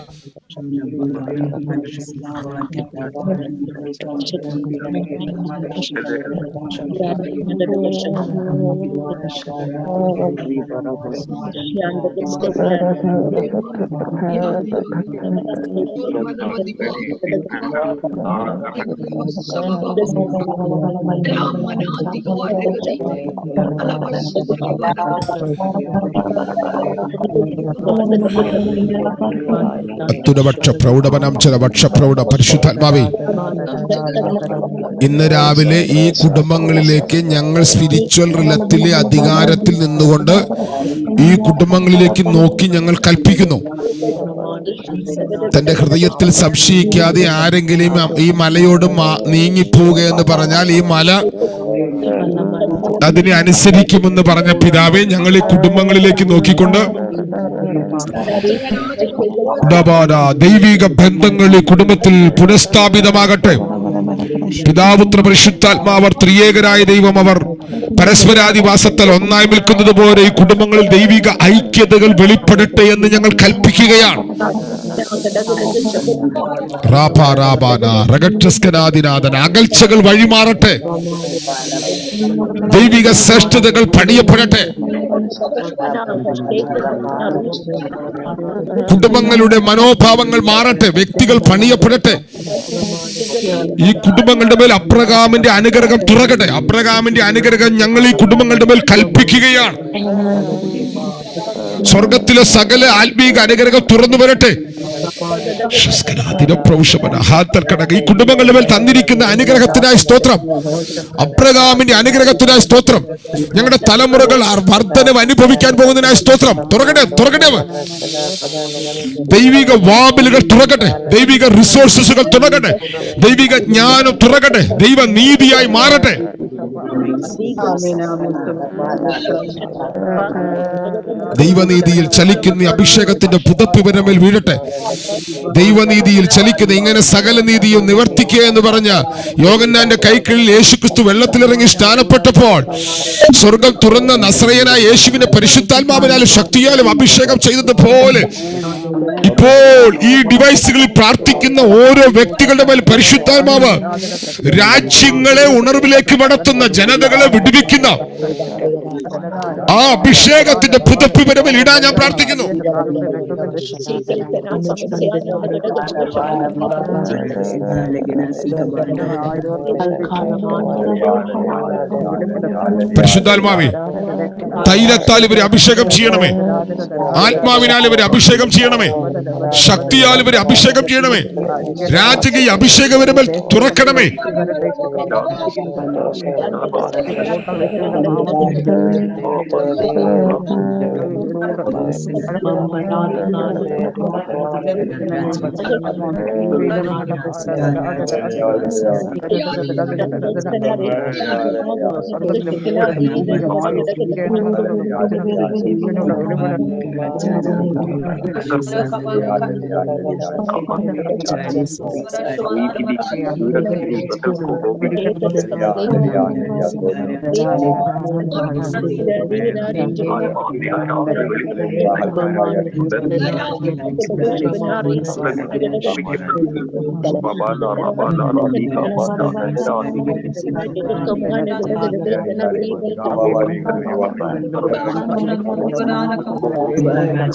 പരിശുദ്ധാത്മാവേ, ഇന്ന് രാവിലെ ഈ കുടുംബങ്ങളിലേക്ക് ഞങ്ങൾ സ്പിരിച്വൽ റിലത്തിലെ അധികാരത്തിൽ നിന്നുകൊണ്ട് ഈ കുടുംബങ്ങളിലേക്ക് നോക്കി ഞങ്ങൾ കൽപ്പിക്കുന്നു. തന്റെ ഹൃദയത്തിൽ സംശയിക്കാതെ ആരെങ്കിലും ഈ മലയോട് നീങ്ങിപ്പോവുക എന്ന് പറഞ്ഞാൽ ഈ മല അതിനെ അനുസരിക്കുമെന്ന് പറഞ്ഞ പിതാവേ, ഞങ്ങൾ ഈ കുടുംബങ്ങളിലേക്ക് നോക്കിക്കൊണ്ട് ദൈവിക ബന്ധങ്ങൾ ഈ കുടുംബത്തിൽ പുനഃസ്ഥാപിതമാകട്ടെ. പിതാപുത്ര പരിശുദ്ധാത്മാവർ ത്രിയേകരായ ദൈവം അവർ പരസ്പരാധിവാസത്താൽ ഒന്നായി നിൽക്കുന്നത് പോലെ ഈ കുടുംബങ്ങളിൽ ദൈവിക ഐക്യതകൾ വെളിപ്പെടട്ടെ എന്ന് ഞങ്ങൾ കൽപ്പിക്കുകയാണ്. അകൽച്ചകൾ വഴിമാറട്ടെ, ദൈവിക ശ്രേഷ്ഠതകൾ പണിയപ്പെടട്ടെ, കുടുംബങ്ങളുടെ മനോഭാവങ്ങൾ മാറട്ടെ, വ്യക്തികൾ പണിയപ്പെടട്ടെ. ഈ കുടുംബങ്ങളുടെ മേൽ അബ്രഹാമിന്റെ അനുഗ്രഹം തുറക്കട്ടെ. അബ്രഹാമിന്റെ അനുഗ്രഹം ഞങ്ങൾ ഈ കുടുംബങ്ങളുടെ മേൽ കൽപ്പിക്കുകയാണ്. സ്വർഗത്തിലെ സകല ആത്മീക അനുഗ്രഹം തുറന്നു വരട്ടെ. ഈ കുടുംബങ്ങളുടെ മേൽ തന്നിരിക്കുന്ന അനുഗ്രഹത്തിനായി സ്തോത്രം. അബ്രഹാമിന്റെ അനുഗ്രഹത്തിനായി സ്തോത്രം. ഞങ്ങളുടെ തലമുറകൾ വർധനം അനുഭവിക്കാൻ പോകുന്നതിനായി സ്തോത്രം. തുറക്കട്ടെ. ദൈവിക വാതിലുകൾ തുറക്കട്ടെ, ദൈവിക റിസോഴ്സസുകൾ തുറക്കട്ടെ, ദൈവിക ജ്ഞാനം തുറക്കട്ടെ, ദൈവ നീതിയായി മാറട്ടെ. ദൈവനീതിയിൽ ചലിക്കുന്ന അഭിഷേകത്തിന്റെ പുതപ്പിവരമേൽ വീഴട്ടെ. ദൈവനീതിയിൽ ചലിക്കുന്ന ഇങ്ങനെ സകല നീതിയും നിവർത്തിക്കുക എന്ന് പറഞ്ഞ യോഹന്നാന്റെ കൈക്കീഴിൽ യേശുക്രിസ്തു വെള്ളത്തിലിറങ്ങി സ്നാനപ്പെട്ടപ്പോൾ സ്വർഗം തുറന്ന നസ്രയനായ യേശുവിനെ പരിശുദ്ധാത്മാവിനാലും ശക്തിയാലും അഭിഷേകം ചെയ്തതുപോലെ ഇപ്പോൾ ഈ ഡിവൈസുകളിൽ പ്രാർത്ഥിക്കുന്ന ഓരോ വ്യക്തികളുടെ മേൽ പരിശുദ്ധാത്മാവ് രാജ്യങ്ങളെ ഉണർവിലേക്ക് നടത്തുന്ന, ജനതകളെ വിടുവിക്കുന്ന ആ അഭിഷേകത്തിന്റെ പുതപ്പിവരമേൽ ഇടാൻ ഞാൻ പ്രാർത്ഥിക്കുന്നു. പരിശുദ്ധാത്മാവേ, തൈലത്താൽ ഇവരെ അഭിഷേകം ചെയ്യണമേ, ആത്മാവിനാൽ ഇവരെ അഭിഷേകം ചെയ്യണമേ, ശക്തിയാൽ ഇവരെ അഭിഷേകം ചെയ്യണമേ, രാജകീയ അഭിഷേകം ഇവരുടെ മേൽ തുറക്കണമേ.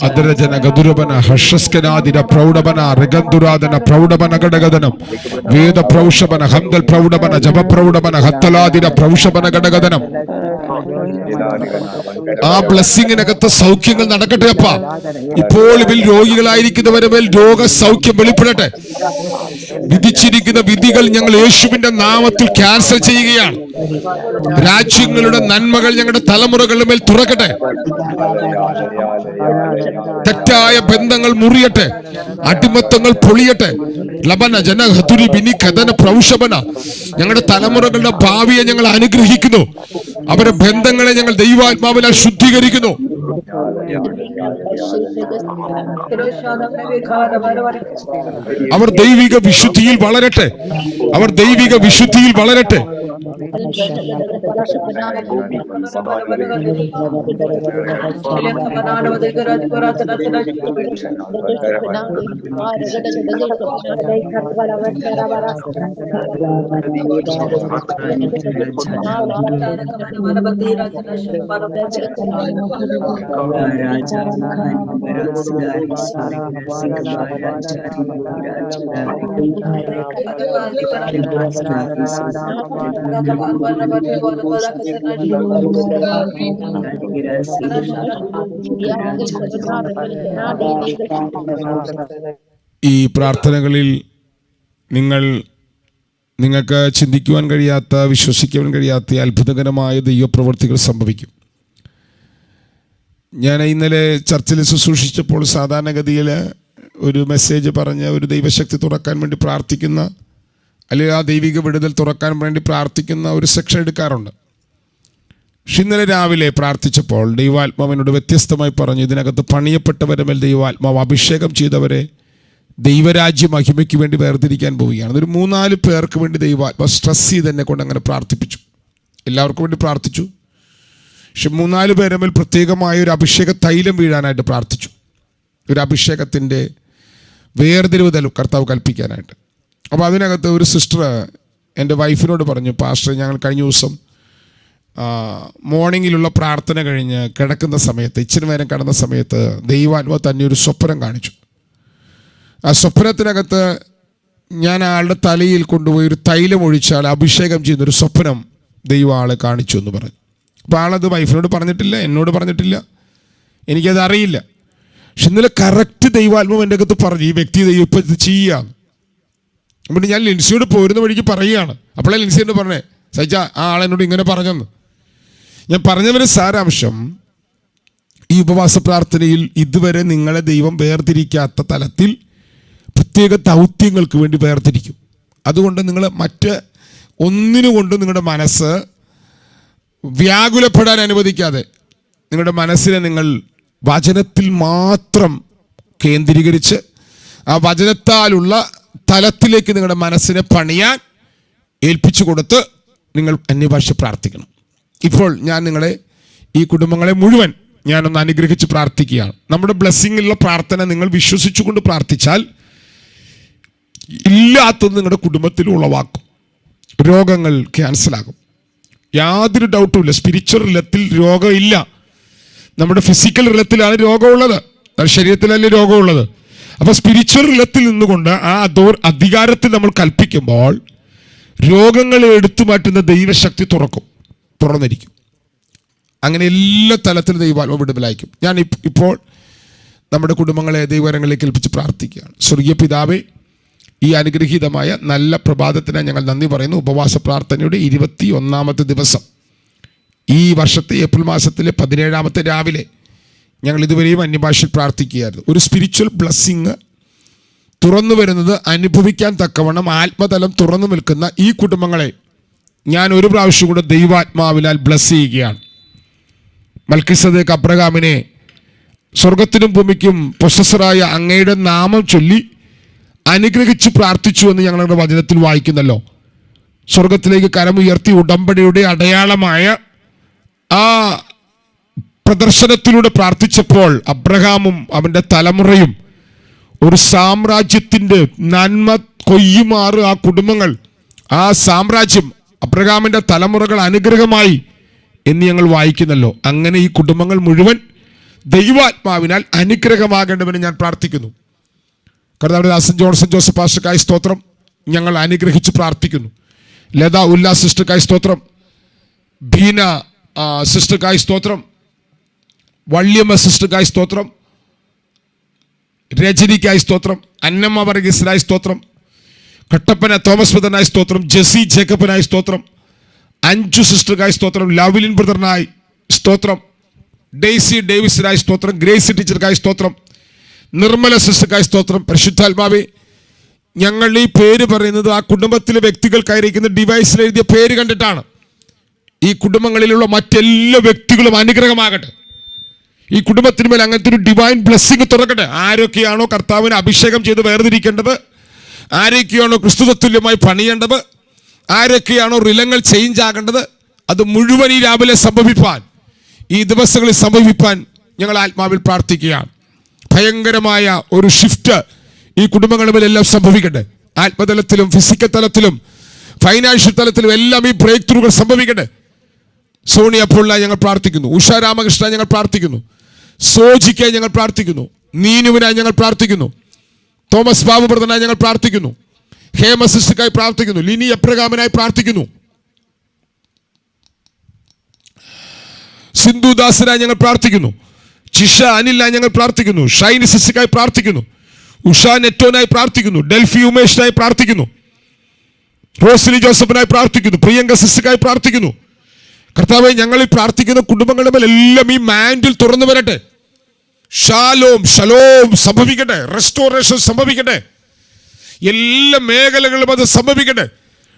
അദരജന ഗദുരബന ഹർഷസ്കനാദിന പ്രൗഢബന റിഗന്ധുരാദന പ്രൗഢബന ഘടകദനം വേദ പ്രൗഷബന ഹന്തൽ പ്രൗഢബന ജപ പ്രൗഢബന ഹത്തലാദിന പ്രൗഷബന ഘടകദനം. ആ ബ്ലെസ്സിങ്ങിനകത്ത് സൗഖ്യങ്ങൾ നടക്കട്ടെ അപ്പ. ഇപ്പോൾ ഇതിൽ രോഗികളായിരിക്കുന്നവരെ മേൽ രോഗസൗഖ്യം വെളിപ്പെടട്ടെ. വിധിച്ചിരിക്കുന്ന വിധികൾ ഞങ്ങൾ യേശുവിന്റെ നാമത്തിൽ ക്യാൻസൽ ചെയ്യുകയാണ്. രാജ്യങ്ങളുടെ നന്മകൾ ഞങ്ങളുടെ തലമുറകളുടെ മേൽ തുറക്കട്ടെ. തെറ്റായ ബന്ധങ്ങൾ മുറിയട്ടെ, അടിമത്തങ്ങൾ പൊളിയട്ടെ. ലബന ജന ഹതുരി ബിനി കഥന പ്രൗഷബന. ഞങ്ങളുടെ തലമുറകളുടെ ഭാവിയെ ഞങ്ങൾ അനുഗ്രഹിക്കുന്നു. അവരുടെ ബന്ധങ്ങളെ ഞങ്ങൾ ദൈവാത്മാവിനാൽ ശുദ്ധീകരിക്കുന്നു. അവർ ദൈവിക വിശുദ്ധിയിൽ വളരട്ടെ, അവർ ദൈവിക വിശുദ്ധിയിൽ വളരട്ടെ. ഈ പ്രാർത്ഥനകളിൽ നിങ്ങൾക്ക് ചിന്തിക്കുവാൻ കഴിയാത്ത, വിശ്വസിക്കുവാൻ കഴിയാത്ത അത്ഭുതകരമായ ദൈവപ്രവൃത്തികൾ സംഭവിക്കും. ഞാൻ ഇന്നലെ ചർച്ചിൽ ശുശ്രൂഷിച്ചപ്പോൾ സാധാരണഗതിയിൽ ഒരു മെസ്സേജ് പറഞ്ഞ് ഒരു ദൈവശക്തി തുറക്കാൻ വേണ്ടി പ്രാർത്ഥിക്കുന്ന, അല്ലെങ്കിൽ ആ ദൈവിക വിടുതൽ തുറക്കാൻ വേണ്ടി പ്രാർത്ഥിക്കുന്ന ഒരു സെക്ഷൻ എടുക്കാറുണ്ട്. പക്ഷെ ഇന്നലെ രാവിലെ പ്രാർത്ഥിച്ചപ്പോൾ ദൈവാത്മാവിനോട് വ്യത്യസ്തമായി പറഞ്ഞു, ഇതിനകത്ത് പണിയപ്പെട്ടവരെ മേൽ ദൈവാത്മാവ് അഭിഷേകം ചെയ്തവരെ ദൈവരാജ്യ മഹിമയ്ക്ക് വേണ്ടി വേർതിരിക്കാൻ പോവുകയാണ്. അതൊരു 3-4 പേർക്ക് വേണ്ടി ദൈവാത്മാവ് സ്ട്രെസ് ചെയ്ത് എന്നെ കൊണ്ട് അങ്ങനെ പ്രാർത്ഥിപ്പിച്ചു. എല്ലാവർക്കും വേണ്ടി പ്രാർത്ഥിച്ചു, പക്ഷെ 3-4 പേരെ മേൽ പ്രത്യേകമായ ഒരു അഭിഷേക തൈലം വീഴാനായിട്ട് പ്രാർത്ഥിച്ചു. ഒരു അഭിഷേകത്തിൻ്റെ വേർതിരിവ് കർത്താവ് കൽപ്പിക്കാനായിട്ട്. അപ്പോൾ അതിനകത്ത് ഒരു സിസ്റ്റർ എൻ്റെ വൈഫിനോട് പറഞ്ഞു, പാസ്റ്റർ, ഞങ്ങൾ കഴിഞ്ഞ ദിവസം മോർണിംഗിലുള്ള പ്രാർത്ഥന കഴിഞ്ഞ് കിടക്കുന്ന സമയത്ത്, ഇച്ചിരി നേരം കിടന്ന സമയത്ത് ദൈവാത്മാവ് തന്നെ ഒരു സ്വപ്നം കാണിച്ചു. ആ സ്വപ്നത്തിനകത്ത് ഞാൻ ആളുടെ തലയിൽ കൊണ്ടുപോയി ഒരു തൈലം ഒഴിച്ചാൽ അഭിഷേകം ചെയ്യുന്നൊരു സ്വപ്നം ദൈവം ആളെ കാണിച്ചു എന്ന് പറഞ്ഞു. അപ്പോൾ ആളത് വൈഫിനോട് പറഞ്ഞിട്ടില്ല, എന്നോട് പറഞ്ഞിട്ടില്ല, എനിക്കത് അറിയില്ല. പക്ഷെ ഇന്നലെ കറക്റ്റ് ദൈവാത്മാവ് എൻ്റെ അകത്ത് പറഞ്ഞു, ഈ വ്യക്തി ദൈവം ഇപ്പം ഇത് ചെയ്യാം. അപ്പോൾ ഞാൻ ലിൻസിയോട് പോരുന്ന വഴിക്ക് പറയുകയാണ്. അപ്പോഴേ ലിൻസി എന്നോട് പറഞ്ഞേ, സഹിച്ച ആ ആളെന്നോട് ഇങ്ങനെ പറഞ്ഞെന്ന്. ഞാൻ പറഞ്ഞവരെ സാരാംശം, ഈ ഉപവാസ പ്രാർത്ഥനയിൽ ഇതുവരെ നിങ്ങളെ ദൈവം വേർതിരിക്കാത്ത തലത്തിൽ പ്രത്യേക ദൗത്യങ്ങൾക്ക് വേണ്ടി വേർതിരിക്കും. അതുകൊണ്ട് നിങ്ങൾ മറ്റ് ഒന്നിനുകൊണ്ടും നിങ്ങളുടെ മനസ്സ് വ്യാകുലപ്പെടാൻ അനുവദിക്കാതെ നിങ്ങളുടെ മനസ്സിനെ നിങ്ങൾ വചനത്തിൽ മാത്രം കേന്ദ്രീകരിച്ച് ആ വചനത്താലുള്ള തലത്തിലേക്ക് നിങ്ങളുടെ മനസ്സിനെ പണിയാൻ ഏൽപ്പിച്ചു കൊടുത്ത് നിങ്ങൾ അന്യഭാഷ പ്രാർത്ഥിക്കണം. ഇപ്പോൾ ഞാൻ നിങ്ങളെ, ഈ കുടുംബങ്ങളെ മുഴുവൻ ഞാനൊന്ന് അനുഗ്രഹിച്ച് പ്രാർത്ഥിക്കുകയാണ്. നമ്മുടെ ബ്ലെസ്സിങ്ങിലുള്ള പ്രാർത്ഥന നിങ്ങൾ വിശ്വസിച്ചുകൊണ്ട് പ്രാർത്ഥിച്ചാൽ ഇല്ലാത്തത് നിങ്ങളുടെ കുടുംബത്തിൽ ഉളവാക്കും. രോഗങ്ങൾ ക്യാൻസലാകും, യാതൊരു ഡൗട്ടുമില്ല. സ്പിരിച്വൽ റിലത്തിൽ രോഗമില്ല, നമ്മുടെ ഫിസിക്കൽ റിലത്തിലാണ് രോഗമുള്ളത്, ശരീരത്തിലല്ലേ രോഗമുള്ളത്. അപ്പോൾ സ്പിരിച്വൽ റിലത്തിൽ നിന്നുകൊണ്ട് ആ അധികാരത്തിൽ നമ്മൾ കൽപ്പിക്കുമ്പോൾ രോഗങ്ങളെ എടുത്തു മാറ്റുന്ന ദൈവശക്തി തുറന്നിരിക്കും. അങ്ങനെ എല്ലാ തലത്തിലും ദൈവാത്മാവ് വിടുതലായിരിക്കും. ഞാൻ ഇപ്പോൾ നമ്മുടെ കുടുംബങ്ങളെ ദൈവകരങ്ങളിലേക്ക് ഏൽപ്പിച്ച് പ്രാർത്ഥിക്കുകയാണ്. സ്വർഗീയ പിതാവേ, ഈ അനുഗ്രഹീതമായ നല്ല പ്രഭാതത്തിന് ഞങ്ങൾ നന്ദി പറയുന്നു. ഉപവാസ പ്രാർത്ഥനയുടെ 21ാമത്തെ ദിവസം, ഈ വർഷത്തെ ഏപ്രിൽ മാസത്തിലെ 17ാമത്തെ രാവിലെ ഞങ്ങൾ ഇതുവരെയും അന്യഭാഷയിൽ പ്രാർത്ഥിക്കുകയായിരുന്നു. ഒരു സ്പിരിച്വൽ ബ്ലെസ്സിങ് തുറന്നു വരുന്നത് അനുഭവിക്കാൻ തക്കവണ്ണം ആത്മതലം തുറന്നു നിൽക്കുന്ന ഈ കുടുംബങ്ങളെ ഞാൻ ഒരു പ്രാവശ്യം കൂടെ ദൈവാത്മാവിനാൽ ബ്ലെസ് ചെയ്യുകയാണ്. മൽക്കിസദേക്ക് അബ്രഹാമിനെ സ്വർഗത്തിനും ഭൂമിക്കും പൊസസറായ അങ്ങയുടെ നാമം ചൊല്ലി അനുഗ്രഹിച്ച് പ്രാർത്ഥിച്ചു എന്ന് ഞങ്ങളുടെ വചനത്തിൽ വായിക്കുന്നല്ലോ. സ്വർഗത്തിലേക്ക് കരമുയർത്തി ഉടമ്പടിയുടെ അടയാളമായ ആ പ്രദർശനത്തിലൂടെ പ്രാർത്ഥിച്ചപ്പോൾ അബ്രഹാമും അവൻ്റെ തലമുറയും ഒരു സാമ്രാജ്യത്തിൻ്റെ നന്മ കൊയ്യുമാറ് ആ കുടുംബങ്ങൾ, ആ സാമ്രാജ്യം, അബ്രഹാമിൻ്റെ തലമുറകൾ അനുഗ്രഹമായി എന്ന് ഞങ്ങൾ വായിക്കുന്നല്ലോ. അങ്ങനെ ഈ കുടുംബങ്ങൾ മുഴുവൻ ദൈവാത്മാവിനാൽ അനുഗ്രഹമാകേണ്ടവന് ഞാൻ പ്രാർത്ഥിക്കുന്നു. കർത്താവിന്റെ ദാസൻ ജോൺസൺ ജോസഫ് പാസ്റ്റർക്കായി സ്തോത്രം ഞങ്ങൾ അനുഗ്രഹിച്ച് പ്രാർത്ഥിക്കുന്നു. ലത ഉല്ലാസ് സിസ്റ്റർക്കായി സ്തോത്രം, ബീന സിസ്റ്റർക്കായി സ്തോത്രം, വള്ളിയമ്മ സിസ്റ്റർക്കായി സ്തോത്രം, രജനിക്കായി സ്തോത്രം, അന്നമ്മ വർഗീസിനായി സ്തോത്രം, കട്ടപ്പന തോമസ് ബദനായി സ്തോത്രം, ജെസി ജേക്കബിനായി സ്തോത്രം, അഞ്ചു സിസ്റ്റർക്കായി സ്തോത്രം, ലവ്ലിൻ ബ്രദറിനായി സ്തോത്രം, ഡെയ്സി ഡേവിസിനായി സ്തോത്രം, ഗ്രേസി ടീച്ചർക്കായി സ്തോത്രം, നിർമ്മല സിസ്റ്റർക്കായി സ്തോത്രം. പരിശുദ്ധാത്മാവേ, ഞങ്ങൾ ഈ പേര് പറയുന്നത് ആ കുടുംബത്തിലെ വ്യക്തികൾക്കായിരിക്കുന്ന ഡിവൈസിൽ എഴുതിയ പേര് കണ്ടിട്ടാണ്. ഈ കുടുംബങ്ങളിലുള്ള മറ്റെല്ലാ വ്യക്തികളും അനുഗ്രഹമാകട്ടെ. ഈ കുടുംബത്തിന് മേൽ അങ്ങനത്തെ ഒരു ഡിവൈൻ ബ്ലെസ്സിങ് തുറക്കട്ടെ. ആരൊക്കെയാണോ കർത്താവിനെ അഭിഷേകം ചെയ്ത് വേർതിരിക്കേണ്ടത്, ആരൊക്കെയാണോ ക്രിസ്തുതത്തുല്യമായി പണിയേണ്ടത്, ആരൊക്കെയാണോ റിലങ്ങൾ ചേഞ്ച് ആകേണ്ടത്, അത് മുഴുവൻ ഈ രാവിലെ സംഭവിപ്പാൻ, ഈ ദിവസങ്ങളിൽ സംഭവിപ്പാൻ ഞങ്ങൾ ആത്മാവിൽ പ്രാർത്ഥിക്കുകയാണ്. ഭയങ്കരമായ ഒരു ഷിഫ്റ്റ് ഈ കുടുംബങ്ങളുടെ മേലെല്ലാം സംഭവിക്കട്ടെ. ആത്മതലത്തിലും ഫിസിക്കൽ തലത്തിലും ഫൈനാൻഷ്യൽ തലത്തിലും എല്ലാം ഈ ബ്രേക്ക് ത്രൂകൾ സംഭവിക്കട്ടെ. സോണിയ പൊള്ള ഞങ്ങൾ പ്രാർത്ഥിക്കുന്നു, ഉഷ രാമകൃഷ്ണ ഞങ്ങൾ പ്രാർത്ഥിക്കുന്നു, സോജിക്കായി ഞങ്ങൾ പ്രാർത്ഥിക്കുന്നു, നീനുവിനായി ഞങ്ങൾ പ്രാർത്ഥിക്കുന്നു, തോമസ് ബാബു ബ്രദറിനായി ഞങ്ങൾ പ്രാർത്ഥിക്കുന്നു, ഹേമ സിസ്റ്റർക്കായി പ്രാർത്ഥിക്കുന്നു, ലിനി എപ്രകാമനായി പ്രാർത്ഥിക്കുന്നു, സിന്ധുദാസിനായി ഞങ്ങൾ പ്രാർത്ഥിക്കുന്നു, ചിഷ അനിലിനായി ഞങ്ങൾ പ്രാർത്ഥിക്കുന്നു, ഷൈനി സിസ്റ്റർക്കായി പ്രാർത്ഥിക്കുന്നു, ഉഷ നെറ്റോനായി പ്രാർത്ഥിക്കുന്നു, ഡെൽഫി ഉമേഷിനായി പ്രാർത്ഥിക്കുന്നു, റോസ്ലി ജോസഫിനായി പ്രാർത്ഥിക്കുന്നു, പ്രിയങ്ക സിസ്റ്റർക്കായി പ്രാർത്ഥിക്കുന്നു. കർത്താവേ, ഞങ്ങൾ ഈ പ്രാർത്ഥിക്കുന്ന കുടുംബങ്ങളുടെ മേൽ എല്ലാം ഈ മാൻഡിൽ തുറന്നു വരട്ടെ. ഷാലോം ഷലോം സംഭവിക്കട്ടെ, റെസ്റ്റോറേഷൻ സംഭവിക്കട്ടെ, എല്ലാ മേഖലകളും അത് സംഭവിക്കട്ടെ.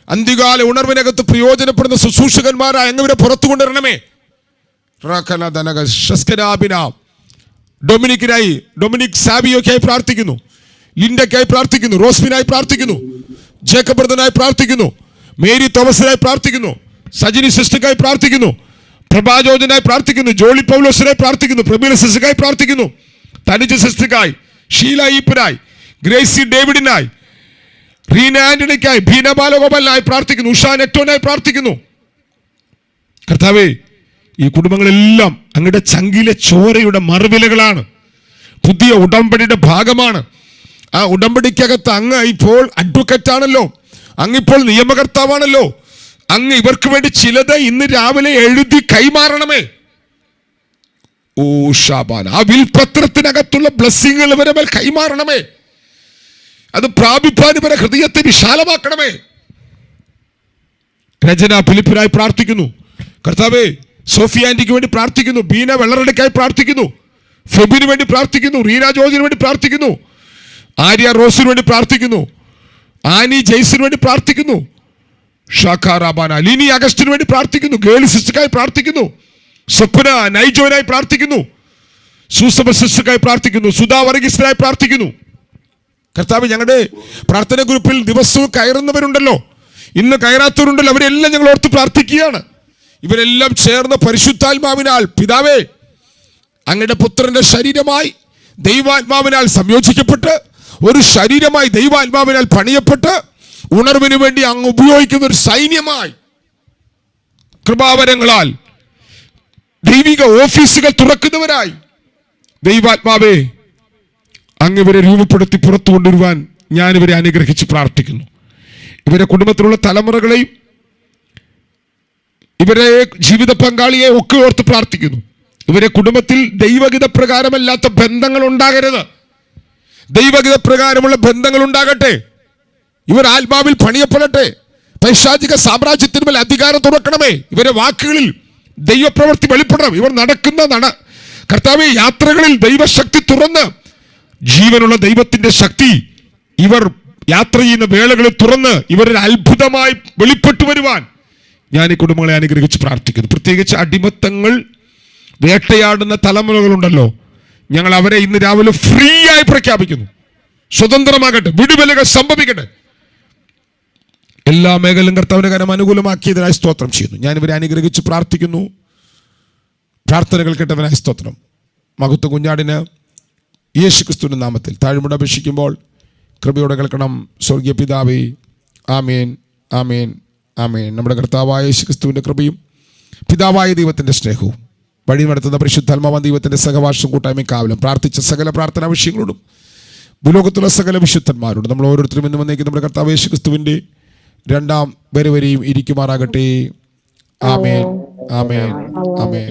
അന്ത്യകാല ഉണർവിനകത്ത് പ്രയോജനപ്പെടുന്ന ശുശ്രൂഷകന്മാരായ അങ്ങവരെ പുറത്തു കൊണ്ടുവരണമേ. ഡൊമിനിക് സാബിയോക്കായി പ്രാർത്ഥിക്കുന്നു, ലിൻഡയ്ക്കായി പ്രാർത്ഥിക്കുന്നു, റോസ്മിനായി പ്രാർത്ഥിക്കുന്നു, ജേക്കബ് ബ്രദറിനായി പ്രാർത്ഥിക്കുന്നു, മേരി തോമസിനായി പ്രാർത്ഥിക്കുന്നു, സജിനി സിസ്റ്റർക്കായി പ്രാർത്ഥിക്കുന്നു, പ്രഭാജോജനായി പ്രാർത്ഥിക്കുന്നു, ജോളി പൗലോസിനായി പ്രാർത്ഥിക്കുന്നു, പ്രബീല സിസ്റ്റർക്കായി പ്രാർത്ഥിക്കുന്നു, തനുജ സിസ്റ്റർക്കായി, ഷീല ഈപ്പനായി, ഗ്രേസി ഡേവിഡിനായി, റീന ആന്റണിക്കായി, ഭീന ബാലഗോപാലിനായി പ്രാർത്ഥിക്കുന്നു, ഉഷ നെറ്റോനായി പ്രാർത്ഥിക്കുന്നു. കർത്താവേ, ഈ കുടുംബങ്ങളെല്ലാം അങ്ങയുടെ ചങ്കിലെ ചോരയുടെ മറുവിലകളാണ്, പുതിയ ഉടമ്പടിയുടെ ഭാഗമാണ്. ആ ഉടമ്പടിക്കകത്ത് അങ്ങ് ഇപ്പോൾ അഡ്വക്കറ്റ് ആണല്ലോ, അങ്ങിപ്പോൾ നിയമകർത്താവാണല്ലോ. അങ്ങ് ഇവർക്ക് വേണ്ടി ചിലത് ഇന്ന് രാവിലെ എഴുതി കൈമാറണമേ. ഓ ഷാബാൻ, ആ വിൽപത്രത്തിനകത്തുള്ള ബ്ലെസ്സിങ്ങൾ ഇവരെ മേൽ കൈമാറണമേ. അത് പ്രാപിപ്പാൻ ഇവരെ ഹൃദയത്തെ വിശാലമാക്കണമേ. രചന ഫിലിപ്പിനായി പ്രാർത്ഥിക്കുന്നു. കർത്താവേ, സോഫിയ ആന്റിക്ക് വേണ്ടി പ്രാർത്ഥിക്കുന്നു, ബീന വെള്ളറടക്കായി പ്രാർത്ഥിക്കുന്നു, ഫെബിന് വേണ്ടി പ്രാർത്ഥിക്കുന്നു, റീന ജോർജിന് വേണ്ടി പ്രാർത്ഥിക്കുന്നു, ആര്യ റോസിന് വേണ്ടി പ്രാർത്ഥിക്കുന്നു, ആനി ജെയ്സിന് വേണ്ടി പ്രാർത്ഥിക്കുന്നു, ഷാഖാറാബാന ലിനി അഗസ്റ്റിന് വേണ്ടി പ്രാർത്ഥിക്കുന്നു, ഗേളി സിസ്റ്റർക്കായി പ്രാർത്ഥിക്കുന്നു, സ്വപ്ന നൈജോനായി പ്രാർത്ഥിക്കുന്നു, സൂസബ സിസ്റ്റർക്കായി പ്രാർത്ഥിക്കുന്നു, സുധാ വർഗീസിനായി പ്രാർത്ഥിക്കുന്നു. കർത്താവ്, ഞങ്ങളുടെ പ്രാർത്ഥന ഗ്രൂപ്പിൽ ദിവസവും കയറുന്നവരുണ്ടല്ലോ, ഇന്ന് കയറാത്തവരുണ്ടല്ലോ, അവരെല്ലാം ഞങ്ങൾ ഓർത്ത് പ്രാർത്ഥിക്കുകയാണ്. ഇവരെല്ലാം ചേർന്ന് പരിശുദ്ധാത്മാവിനാൽ, പിതാവേ, അങ്ങയുടെ പുത്രന്റെ ശരീരമായി ദൈവാത്മാവിനാൽ സംയോജിക്കപ്പെട്ട് ഒരു ശരീരമായി ദൈവാത്മാവിനാൽ പണിയപ്പെട്ട് ഉണർവിന് വേണ്ടി അങ്ങ് ഉപയോഗിക്കുന്ന ഒരു സൈന്യമായി കൃപാവരങ്ങളാൽ ദൈവിക ഓഫീസുകൾ തുറക്കുന്നവരായി ദൈവാത്മാവേ, അങ്ങ് ഇവരെ രൂപപ്പെടുത്തി പുറത്തു കൊണ്ടുവരുവാൻ ഞാൻ ഇവരെ അനുഗ്രഹിച്ച് പ്രാർത്ഥിക്കുന്നു. ഇവരെ കുടുംബത്തിലുള്ള തലമുറകളെയും ഇവരെ ജീവിത പങ്കാളിയെ ഒക്കെ ഓർത്ത് പ്രാർത്ഥിക്കുന്നു. ഇവരെ കുടുംബത്തിൽ ദൈവഗീത പ്രകാരമല്ലാത്ത ബന്ധങ്ങൾ ഉണ്ടാകരുത്, ദൈവഗീത പ്രകാരമുള്ള ബന്ധങ്ങൾ ഉണ്ടാകട്ടെ. ഇവർ ആത്മാവിൽ പണിയപ്പെടട്ടെ. പൈശാചിക സാമ്രാജ്യത്തിന്മേൽ അധികാരം തുറക്കണമേ. ഇവരെ വാക്കുകളിൽ ദൈവപ്രവൃത്തി വെളിപ്പെടണം. ഇവർ നടക്കുന്ന കർത്താവേ, യാത്രകളിൽ ദൈവശക്തി തുറന്ന്, ജീവനുള്ള ദൈവത്തിന്റെ ശക്തി ഇവർ യാത്ര ചെയ്യുന്ന വേളകളിൽ തുറന്ന് ഇവരൊരു അത്ഭുതമായി വെളിപ്പെട്ടു വരുവാൻ ഞാൻ ഈ കുടുംബങ്ങളെ അനുഗ്രഹിച്ച് പ്രാർത്ഥിക്കുന്നു. പ്രത്യേകിച്ച് അടിമത്തങ്ങൾ വേട്ടയാടുന്ന തലമുറകളുണ്ടല്ലോ, ഞങ്ങൾ അവരെ ഇന്ന് രാവിലെ ഫ്രീ ആയി പ്രഖ്യാപിക്കുന്നു. സ്വതന്ത്രമാകട്ടെ, വിടുതലുകൾ സംഭവിക്കട്ടെ. എല്ലാ മേഖലയും കർത്താവിന്റെ കരം അനുകൂലമാക്കിയതിനായി സ്തോത്രം ചെയ്യുന്നു. ഞാൻ ഇവരെ അനുഗ്രഹിച്ച് പ്രാർത്ഥിക്കുന്നു. പ്രാർത്ഥനകൾ കേട്ടവനായി സ്തോത്രം. മഹത്വ കുഞ്ഞാടിന് യേശുക്രിസ്തുവിന്റെ നാമത്തിൽ താഴ്മുട അപേക്ഷിക്കുമ്പോൾ കൃപയോടെ കേൾക്കണം. സ്വർഗീയ പിതാവേ, ആമേൻ, ആമേൻ, ആമേൻ. നമ്മുടെ കർത്താവായ യേശുക്രിസ്തുവിന്റെ കൃപയും പിതാവായ ദൈവത്തിന്റെ സ്നേഹവും വഴി നടത്തുന്ന പരിശുദ്ധാത്മാവാൻ ദൈവത്തിന്റെ സഹവാസവും കൂട്ടായ്മയും കാവലും പ്രാർത്ഥിച്ച സകല പ്രാർത്ഥനാ വിഷയങ്ങളോടും ഭൂലോകത്തുള്ള സകല വിശുദ്ധന്മാരോടും നമ്മൾ ഓരോരുത്തരും ഇന്ന് വന്നേക്കും നമ്മുടെ കർത്താവ് യേശുക്രിസ്തുവിന്റെ രണ്ടാം വരവരെയും ഇരിക്കുമാറാകട്ടെ. ആമേൻ, ആമേൻ, ആമേൻ.